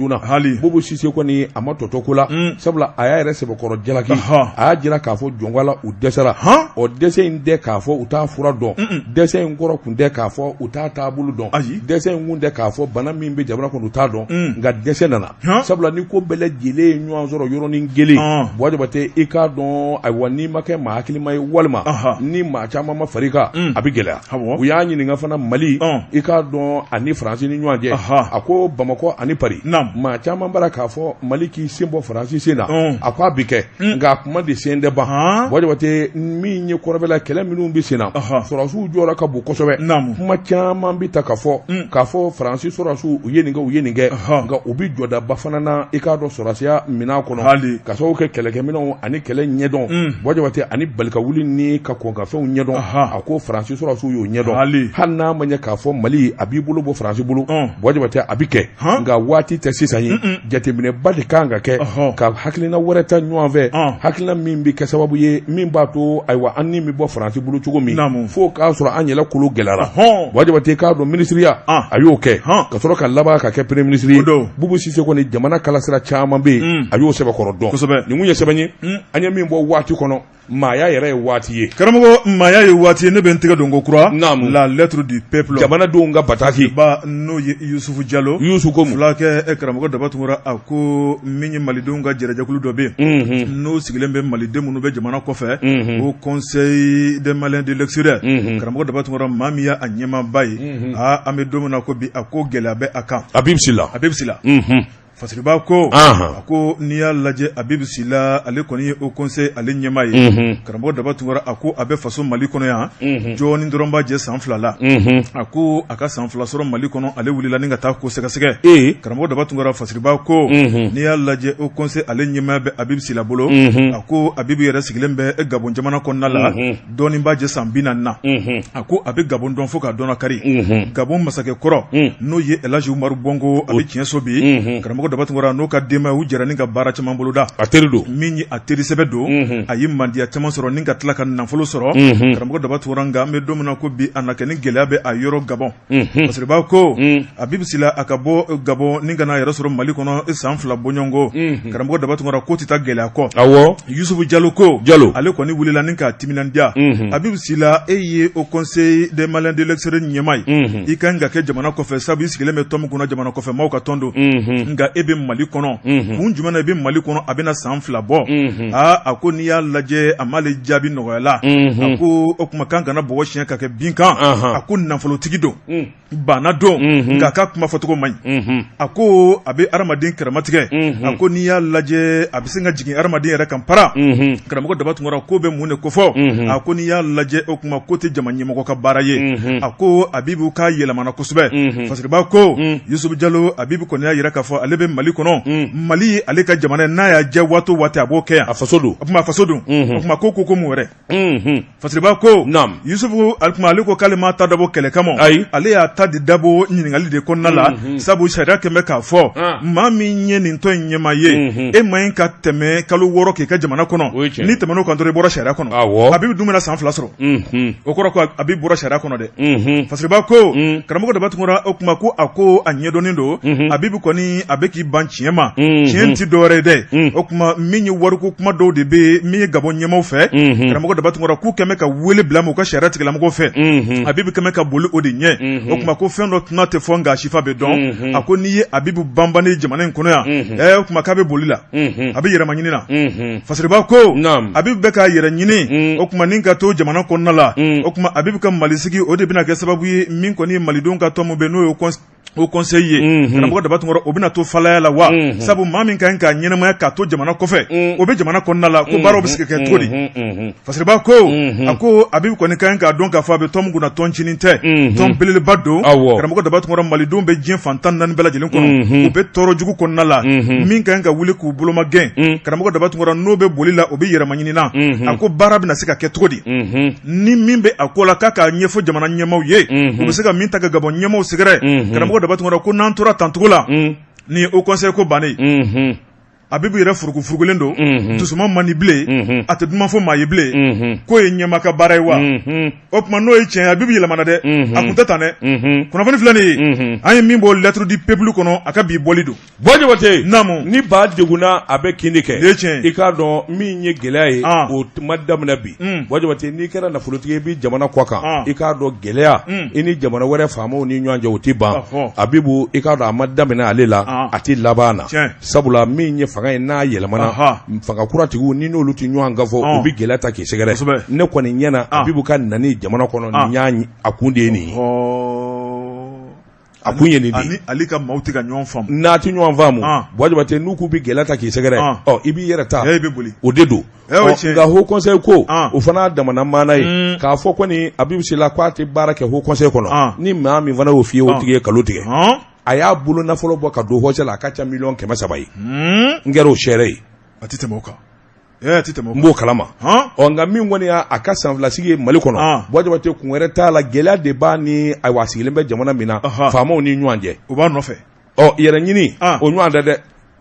Boubou Cissé kɔni a ma tɔtɔ ko la sabula a y'a yɛrɛ sɛbɛkɔrɔ jalaki a y'a jira k'a fɔ jɔnwala u dɛsɛra o dɛsɛ in tɛ k'a fɔ u t'a fura dɔn dɛsɛ in kɔrɔ kun tɛ k'a fɔ u t'a taabolo dɔn dɛsɛ in kun tɛ k'a fɔ bana min bɛ jamana kɔnɔ u t'a dɔn nka dɛsɛ nana sabula ni ko bɛɛ lajɛlen ye ɲɔgɔn sɔrɔ yɔrɔnin kelen Jabatɛ i k'a dɔn ayiwa n'i ma kɛ maa hakilima ye walima ni maa caman ma far'i kan a bɛ gɛlɛya u y'a ɲininka fana Mali i k'a k'a dɔn ani Faransi ni ɲɔgɔn cɛ a ko Bamakɔ ani Paris maa caman bara k'a fɔ Mali k'i sen bɔ Faransi sen na a ko a bi kɛ nka a kuma de sen tɛ ban Jabate min ye kɔrɔbɛla kɛlɛ minnu bi sen na sɔrɔsiw jɔra ka bon kosɛbɛ kuma caman bi ta k'a fɔ Faransi sɔrɔsiw u ye nin kɛ nka u bi jɔdaba fana na i k'a dɔn sɔrɔsiya minɛn kɔnɔ ka sababu kɛ kɛlɛkɛminɛnw ani kɛlɛ ɲɛdɔn Jabate ani balikawuli ni ka kɔnkafɛnw ɲɛdɔn a ko Faransi sɔrɔsiw y'o ɲɛdɔn hali n'a ma ɲɛ k'a fɔ Mali a b'i bolo bɔ Faransi bolo Jabate a bi kɛ nka waati tɛ sisan ye jateminɛba de kan ka kɛ ka hakilina wɛrɛ ta ɲɔgɔn fɛ hakilina min bi kɛ sababu ye min b'a to ayiwa an ni mi bɔ Faransi bolo cogo min fo k'a sɔrɔ an yɛlɛ kolo gɛlɛyara Jabate k'a dɔn ministeriya a y'o kɛ ka sɔrɔ ka laban ka kɛ premier ministre ye Bubu Sise kɔni jamana kalasira caman bɛ yen a y'o sɛbɛkɔrɔ dɔn nin kun ye sɛbɛn ye an ye min bɔ waati kɔnɔ maaya yɛrɛ ye waati ye karamɔgɔ maaya ye waati ye ne bɛ n tɛgɛ don ko kura la lettre du peuple jamanadenw ka bataki n'o ye Yusufu Jalo ko fulakɛ karamɔgɔ Dabatungura a ko min ye malidenw ka jɛrɛjɛkulu dɔ bɛ yen n'o sigilen bɛ maliden minnu bɛ jamana kɔfɛ o conseil des Maliens de l'extérieur karamɔgɔ Dabatungura maa min y'a ɲɛmaaba ye an bɛ don min na ko bi a ko gɛlɛya bɛ a kan a bɛ bisila Fasiriba ko a ko n'i y'a lajɛ Abibu Sila ale kɔni ye o conseil ale ɲɛmaa ye karamɔgɔ Dabatungura a ko a bɛ faso Mali kɔnɔ yan jɔɔni dɔrɔn b'a jɛ san 2 la a ko a ka san 2 sɔrɔ Mali kɔnɔ ale wulila ni ka taa ko sɛgɛsɛgɛ karamɔgɔ Dabatungura Fasiriba ko n'i y'a lajɛ o conseil ale ɲɛmaa bɛ Abibu Sila bolo a ko Abibu yɛrɛ sigilen bɛ Gabon jamana kɔnɔna la dɔɔni b'a jɛ san 40 na a ko a bɛ Gabon dɔn fo k'a dɔn kari Gabon masakɛ kɔrɔ n'o ye Elhaji Umaru Bongo a bɛ tiɲɛ so bi karamɔgɔ Dabatungura n'o ka denbaya u jɛra ni ka baara caman boloda a teri don min ye a teri sɛbɛ don a ye mandiya caman sɔrɔ ni ka tila ka nafolo sɔrɔ karamɔgɔ Dabatungura nka an bɛ don min na ko bi a na kɛ ni gɛlɛya bɛ a yɔrɔ Gabon Fasiriba ko Abibu Sila a ka bɔ Gabon ni ka n'a yɛrɛ sɔrɔ Mali kɔnɔ san 2 bɔɲɔgɔnko karamɔgɔ Dabatungura ko tɛ taa gɛlɛya kɔ Yusufu Jalo ko ale kɔni wulila ni k'a timinandiya Abibu Sila e ye au conseil des Maliens de l'extérieur ɲɛmaa ye i ka kan ka kɛ jamana kɔfɛ sabu i sigilen bɛ tɔn min kunna jamana kɔfɛ maaw ka tɔn don nka e bɛ Mali kɔnɔ kun jumɛn na i bɛ Mali kɔnɔ a bɛna san 2 bɔ a ko n'i y'a lajɛ a m'ale jaabi nɔgɔyala a ko o kuma kan kana bɔgɔ siɲɛ ka kɛ bin kan a ko nafolotigi don banna don nka a ka kuma fɔcogo man ɲi a ko a bɛ adamaden kɛrɛmatigɛ a ko n'i y'a lajɛ a bɛ se ka jigin adamaden yɛrɛ kan para karamɔgɔ Dabatungura ko bɛ mun de kofɔ a ko n'i y'a lajɛ o kuma ko tɛ jama ɲɛmɔgɔ ka baara ye a ko Abibu k'a yɛlɛmana kosɛbɛ Fasiriba ko Yusufu Jalo Abibu kɔni y'a yira k'a fɔ ale bɛ Mali kɔnɔ Mali ale ka jamana n'a y'a jɛ waati o waati a b'o kɛ yan a faso don o kuma ko mun wɛrɛ Fasiriba ko Yusufu ale ko k'ale ma ta dabɔ kɛlɛ kama ale y'a ta di dabɔ ɲininkali de kɔnɔna la sabu sariya kɛmɛ k'a fɔ maa min ye nin tɔn in ɲɛmaa ye e ma ɲi ka tɛmɛ kalo 6 k'i ka jamana kɔnɔ ni tɛmɛn'o kan dɔrɔn i bɔra sariya kɔnɔ a bɛ dun bɛna san 2 sɔrɔ o kɔrɔ ko a bɛ bɔra sariya kɔnɔ dɛ Fasiriba ko karamɔgɔ Dabatungura o kuma ko a ko a ɲɛdɔnnen don a bɛ kɔni a bɛ k'i ban tiɲɛ ma tiɲɛ ti dɔwɛrɛ dɛ o kuma min ye wariko kuma dɔw de bɛ min ye Gabon ɲɛmaaw fɛ karamɔgɔ Dabatungura k'u kɛmɛ ka wele bila u ka sariya tigilamɔgɔw fɛ Abibu kɛmɛ ka boli o de ɲɛ o kuma ko fɛn dɔ tɛna tɛ fɔ nka sifa bɛ dɔn a ko n'i ye Abibu banbani jamana in kɔnɔ yan o kuma k'a bɛ boli la a bɛ yɛrɛma ɲini na Fasiriba ko Abibu bɛ k'a yɛrɛ ɲini o kuma ni ka to jamana kɔnɔna la o kuma Abibu ka Malisigi o de bɛna kɛ sababu ye min kɔni ye malidenw ka tɔn min bɛ n'o ye o conseil ye karamɔgɔ Dabatungura o bɛna to falaya la wa sabu maa min kan ka ɲɛnamaya k'a to jamana kɔfɛ o bɛ jamana kɔnɔna la ko baaraw bɛ se ka kɛ cogo di Fasiriba ko a ko Abibu kɔni kan k'a dɔn k'a fɔ a bɛ tɔn min kunna tɔn cinin tɛ tɔn belebeleba don karamɔgɔ Dabatungura malidenw bɛ diɲɛ fan 14 bɛɛ lajɛlen kɔnɔ u bɛ tɔɔrɔ jugu kɔnɔna la min kan ka wuli k'u boloma gɛn karamɔgɔ Dabatungura n'o bɛ boli la o bɛ yɛrɛma ɲini na a ko baara bɛna se ka kɛ cogo di ni min bɛ a ko la k'a k'a ɲɛfɔ jamana ɲɛmaaw ye u bɛ se ka min ta ka Gabon ɲɛmaaw sɛgɛrɛ karamɔgɔ Dabatungura ko n'an tora tancogo la ni o conseil ko bannen Abibu yɛrɛ furugufurugulen don dusuma man di bilen a tɛ duman fɔ maa ye bilen k'o ye ɲɛmaa ka baara ye wa o tuma n'o ye tiɲɛ ye Abibu yɛlɛmana dɛ a kun tɛ tan dɛ kunnafoni filɛ nin ye an ye min bɔ lettre du peuple kɔnɔ a ka bi bɔli don Jabate naamu ni ba degunna a bɛ kin de kɛ i k'a dɔn min ye gɛlɛya ye o ma daminɛ bi Jabate n'i kɛra nafolotigi i bɛ jamana kɔ kan i k'a dɔn gɛlɛya i ni jamana wɛrɛ faamaw ni ɲɔgɔn cɛ o tɛ ban Abibu i k'a dɔn a ma daminɛ ale la a tɛ laban na sabula min ye fanga in n'a yɛlɛmana fanga kuratigiw ni n'olu tɛ ɲɔgɔn kan fɔ u bɛ gɛlɛya ta k'i sɛgɛrɛ ne kɔni ɲɛna Abibu ka nani jamana kɔnɔ nin y'a a kun de ye nin ye a kun ye nin di ani ali ka maaw tɛ ka ɲɔgɔn faamu n'a tɛ ɲɔgɔn faamu Wajibate n'u k'u bɛ gɛlɛya ta k'i sɛgɛrɛ i b'i yɛrɛ ta o de don nka Haut Conseil ko o fana damana maana ye k'a fɔ kɔni Abibu Sila k'a tɛ baara kɛ Haut Conseil kɔnɔ ni maa min fana y'o f'i ye o tigi ye nkalon tigɛ a y'a bolo nafolo bɔ ka don Haut Conseil la a ka ca $300,000 ye n kɛra o sɛɛrɛ ye a tɛ tɛmɛ o kan n b'o kalama nka min kɔni y'a ka san fila sigi ye Mali kɔnɔ Wajibate kun wɛrɛ t'a la gɛlɛya de b'a ni a sigilen bɛ jamana min na faamaw ni ɲɔgɔn cɛ o b'a nɔfɛ yɛrɛ ɲini o ɲɔgɔn tɛ dɛ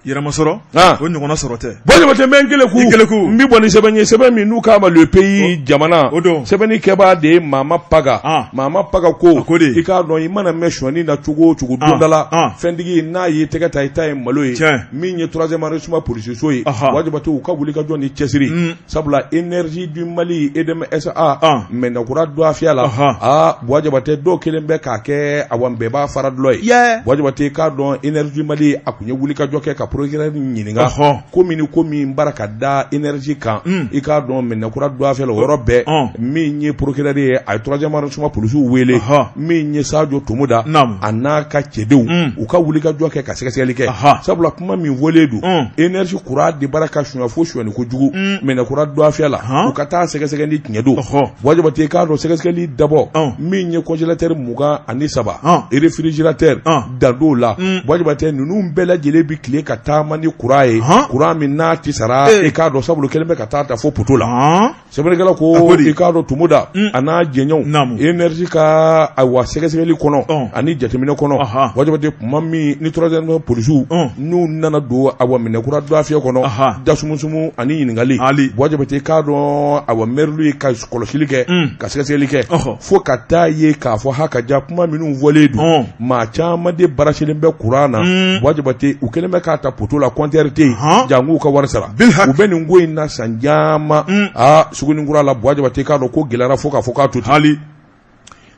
yɛrɛma sɔrɔ o ɲɔgɔnna sɔrɔ tɛ Wajibate n bɛ n keleku n bɛ bɔ ni sɛbɛn ye sɛbɛn min n'u k'a ma le pays jamana sɛbɛnni kɛbaa de ye Mama Paga ko i k'a dɔn i mana mɛn sɔnni na cogo o cogo don dɔ la fɛntigi n'a y'i tɛgɛ ta i ta ye malo ye min ye 3e arrondissement policiso ye Wajibate u ka wuli ka jɔ ni cɛsiri sabula énergie du Mali EDMSA mɛnɛkura do a fiya la Wajibate dɔw kelen bɛ k'a kɛ awan bɛɛ b'a fara dulɔ ye Wajibate k'a dɔn énergie du Mali a kun ye wuli ka jɔ kɛ ka procureur ɲininka ko min bara ka da énergie kan i k'a dɔn mɛnɛkura do a fiya la o yɔrɔ bɛɛ min ye procureur ye a ye 3e arrondissement policiw wele min ye Sadio Tomoda a n'a ka cɛdenw u ka wuli ka jɔ kɛ ka sɛgɛsɛgɛli kɛ sabula kuma min fɔlen don énergie kura de bara ka suɲɛ fo suɲɛni kojugu mɛnɛkura do a fiya la u ka taa sɛgɛsɛgɛ ni tiɲɛ don Wajibate k'a dɔn sɛgɛsɛgɛli dabɔ min ye congélateur 23 réfrigérateur dadon la Wajibate ninnu bɛɛ lajɛlen bi tile ka taama ni kura ye kura min n'a tɛ sara i k'a dɔn sabula kelen bɛ ka taa fo poto la sɛbɛnnikɛla ko i k'a dɔn Tomoda a n'a jɛɲɔgɔnw énergie ka ayiwa sɛgɛsɛgɛli kɔnɔ ani jateminɛ kɔnɔ Wajibate kuma min ni 3e policiw n'u nana don ayiwa mɛnɛkura do a fiya kɔnɔ dasumusumu ani ɲininkali Wajibate k'a dɔn ayiwa maire ye ka kɔlɔsili kɛ ka sɛgɛsɛgɛli kɛ fo ka taa ye k'a fɔ hakaja kuma minnu fɔlen don maa caman de barasilen bɛ kuran na Wajibate u kelen bɛ k'a ta poto la compteur tɛ yen jango ka wari sara u bɛ nin ko in na san caman Sugunikura la Wajibate k'a dɔn ko gɛlɛyara fo k'a fɔ k'a to ten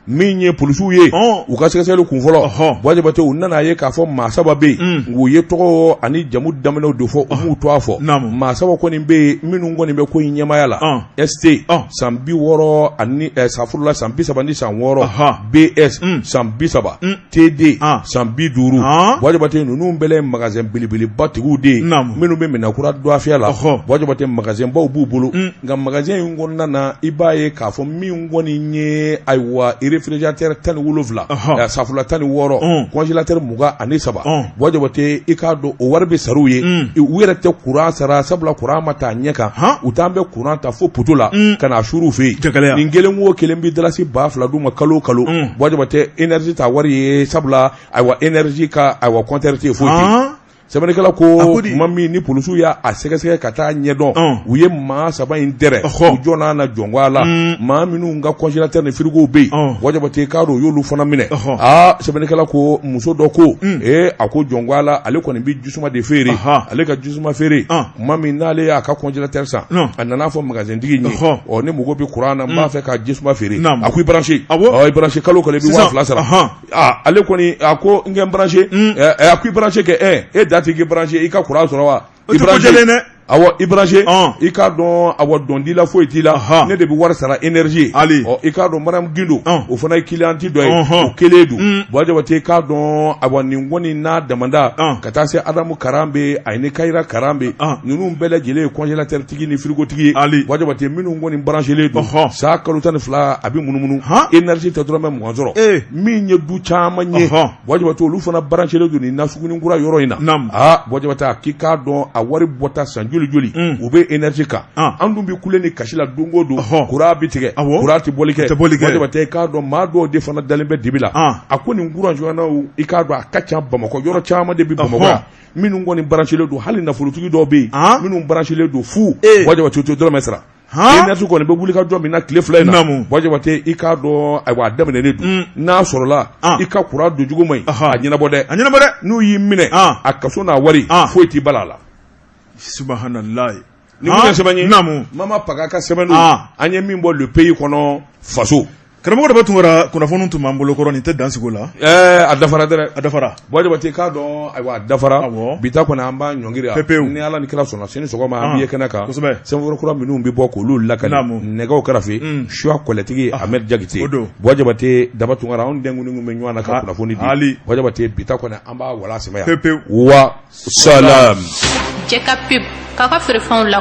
min ye policiw ye u ka sɛgɛsɛgɛli kun fɔlɔ Wajibate u nana ye k'a fɔ maa 3 bɛ yen u ye tɔgɔ ani jamu daminɛw de fɔ u m'u to a fɔ maa 3 kɔni bɛ yen minnu kɔni bɛ ko in ɲɛmaya la ST san 60 ani safurula san 30 ni san 6 BS san 30 TD san 50 Wajibate ninnu bɛɛ ye magasin belebeleba tigiw de ye minnu bɛ mɛnɛkura do a fiya la Wajibate magasin baw b'u bolo nka magasin in kɔnɔna na i b'a ye k'a fɔ min kɔni ye ayiwa réfrigérateur 17 safula 16 congélateur 23 Wajibate i k'a dɔn o wari bɛ sara u ye u yɛrɛ tɛ courant sara sabula courant ma taa ɲɛ kan u t'an bɛ courant ta fo poto la ka na suru u fɛ yen nin kelen o kelen bɛ dalasi 2000 d'u ma kalo kalo Wajibate énergie ta wari ye sabula ayiwa énergie ka ayiwa compteur tɛ foyi tɛ sɛbɛnnikɛla ko tuma min ni policiw y'a sɛgɛsɛgɛ ka taa ɲɛdɔn u ye maa 3 in dɛrɛ u jɔna na jɔngwa la maa minnu ka congélateur ni frigo bɛ yen Wajibate k'a dɔn u y'olu fana minɛ sɛbɛnnikɛla ko muso dɔ ko a ko jɔngwa la ale kɔni bɛ jisuma de feere ale ka jisuma feere tuma min n'ale y'a ka congélateur san a nana fɔ magasin tigi ye ne mago bɛ courant na n b'a fɛ ka jisuma feere a ko i branché i branché kalo kalo i bɛ 2000 sara ale kɔni a ko n kɛ n branché a ko i branché kɛ tigi branché i ka courant sɔrɔ wa i branché awɔ i branché i k'a dɔn awɔ dɔndi la foyi t'i la ne de bɛ wari sara énergie i k'a dɔn Madame Gindo o fana ye client dɔ ye o kelen don Wajibate i k'a dɔn awɔ nin kɔni n'a damanda ka taa se Adamu Karambe a ni Kayira Karambe ninnu bɛɛ lajɛlen ye congélateur tigi ni frigo tigi ye Wajibate minnu kɔni branché don saa kalo 12 a bɛ munumunu énergie tɛ dɔrɔmɛ 20 sɔrɔ min ye du caman ye Wajibate olu fana branché don nin na Sugunikura yɔrɔ in na Wajibate a k'i k'a dɔn a wari bɔta san joli u bɛ énergie kan an dun bɛ kule ni kasi la don o don courant bɛ tigɛ courant tɛ bɔli kɛ Wajibate i k'a dɔn maa dɔw de fana dalen bɛ dibi la a ko nin courant journaux i k'a dɔn a ka ca Bamakɔ yɔrɔ caman de bɛ Bamakɔ yan minnu kɔni branché don hali nafolotigi dɔw bɛ yen minnu branché don fu Wajibate u tɛ dɔrɔmɛ sara énergie kɔni bɛ wuli ka jɔ min na tile 2 in na Wajibate i k'a dɔn ayiwa a daminɛnen don n'a sɔrɔla i ka courant don cogo man ɲi a ɲɛnabɔ dɛ n'u y'i minɛ a kaso n'a wari foyi t'i bala a la subhanallah ni mun ye sɛbɛn ye Mama Paga ka sɛbɛn don an ye min bɔ le pays kɔnɔ faso karamɔgɔ de bɛ tun wɛrɛ kunnafoni tun b'an bolo kɔrɔ nin tɛ dansigo la a dafara dɛ a dafara bon jabate k'a dɔn ayiwa a dafara bi ta kɔni an b'a ɲɔngiri pepewu ni ala ni kira sɔnna sini sɔgɔma an b'i ye kɛnɛ kan kosɛbɛ sɛbɛnfura kura minnu bɛ bɔ k'olu lakali nɛgɛw kɛrɛfɛ suwa kɔlɛtigi Ahmed Jakite bon jabate daba tunkara anw denkundi bɛ ɲɔgɔn na ka kunnafoni di bon jabate bi ta kɔni an b'a wala sɛmɛ yan pepewu wa salam cɛ ka pep k'a ka feerefɛnw la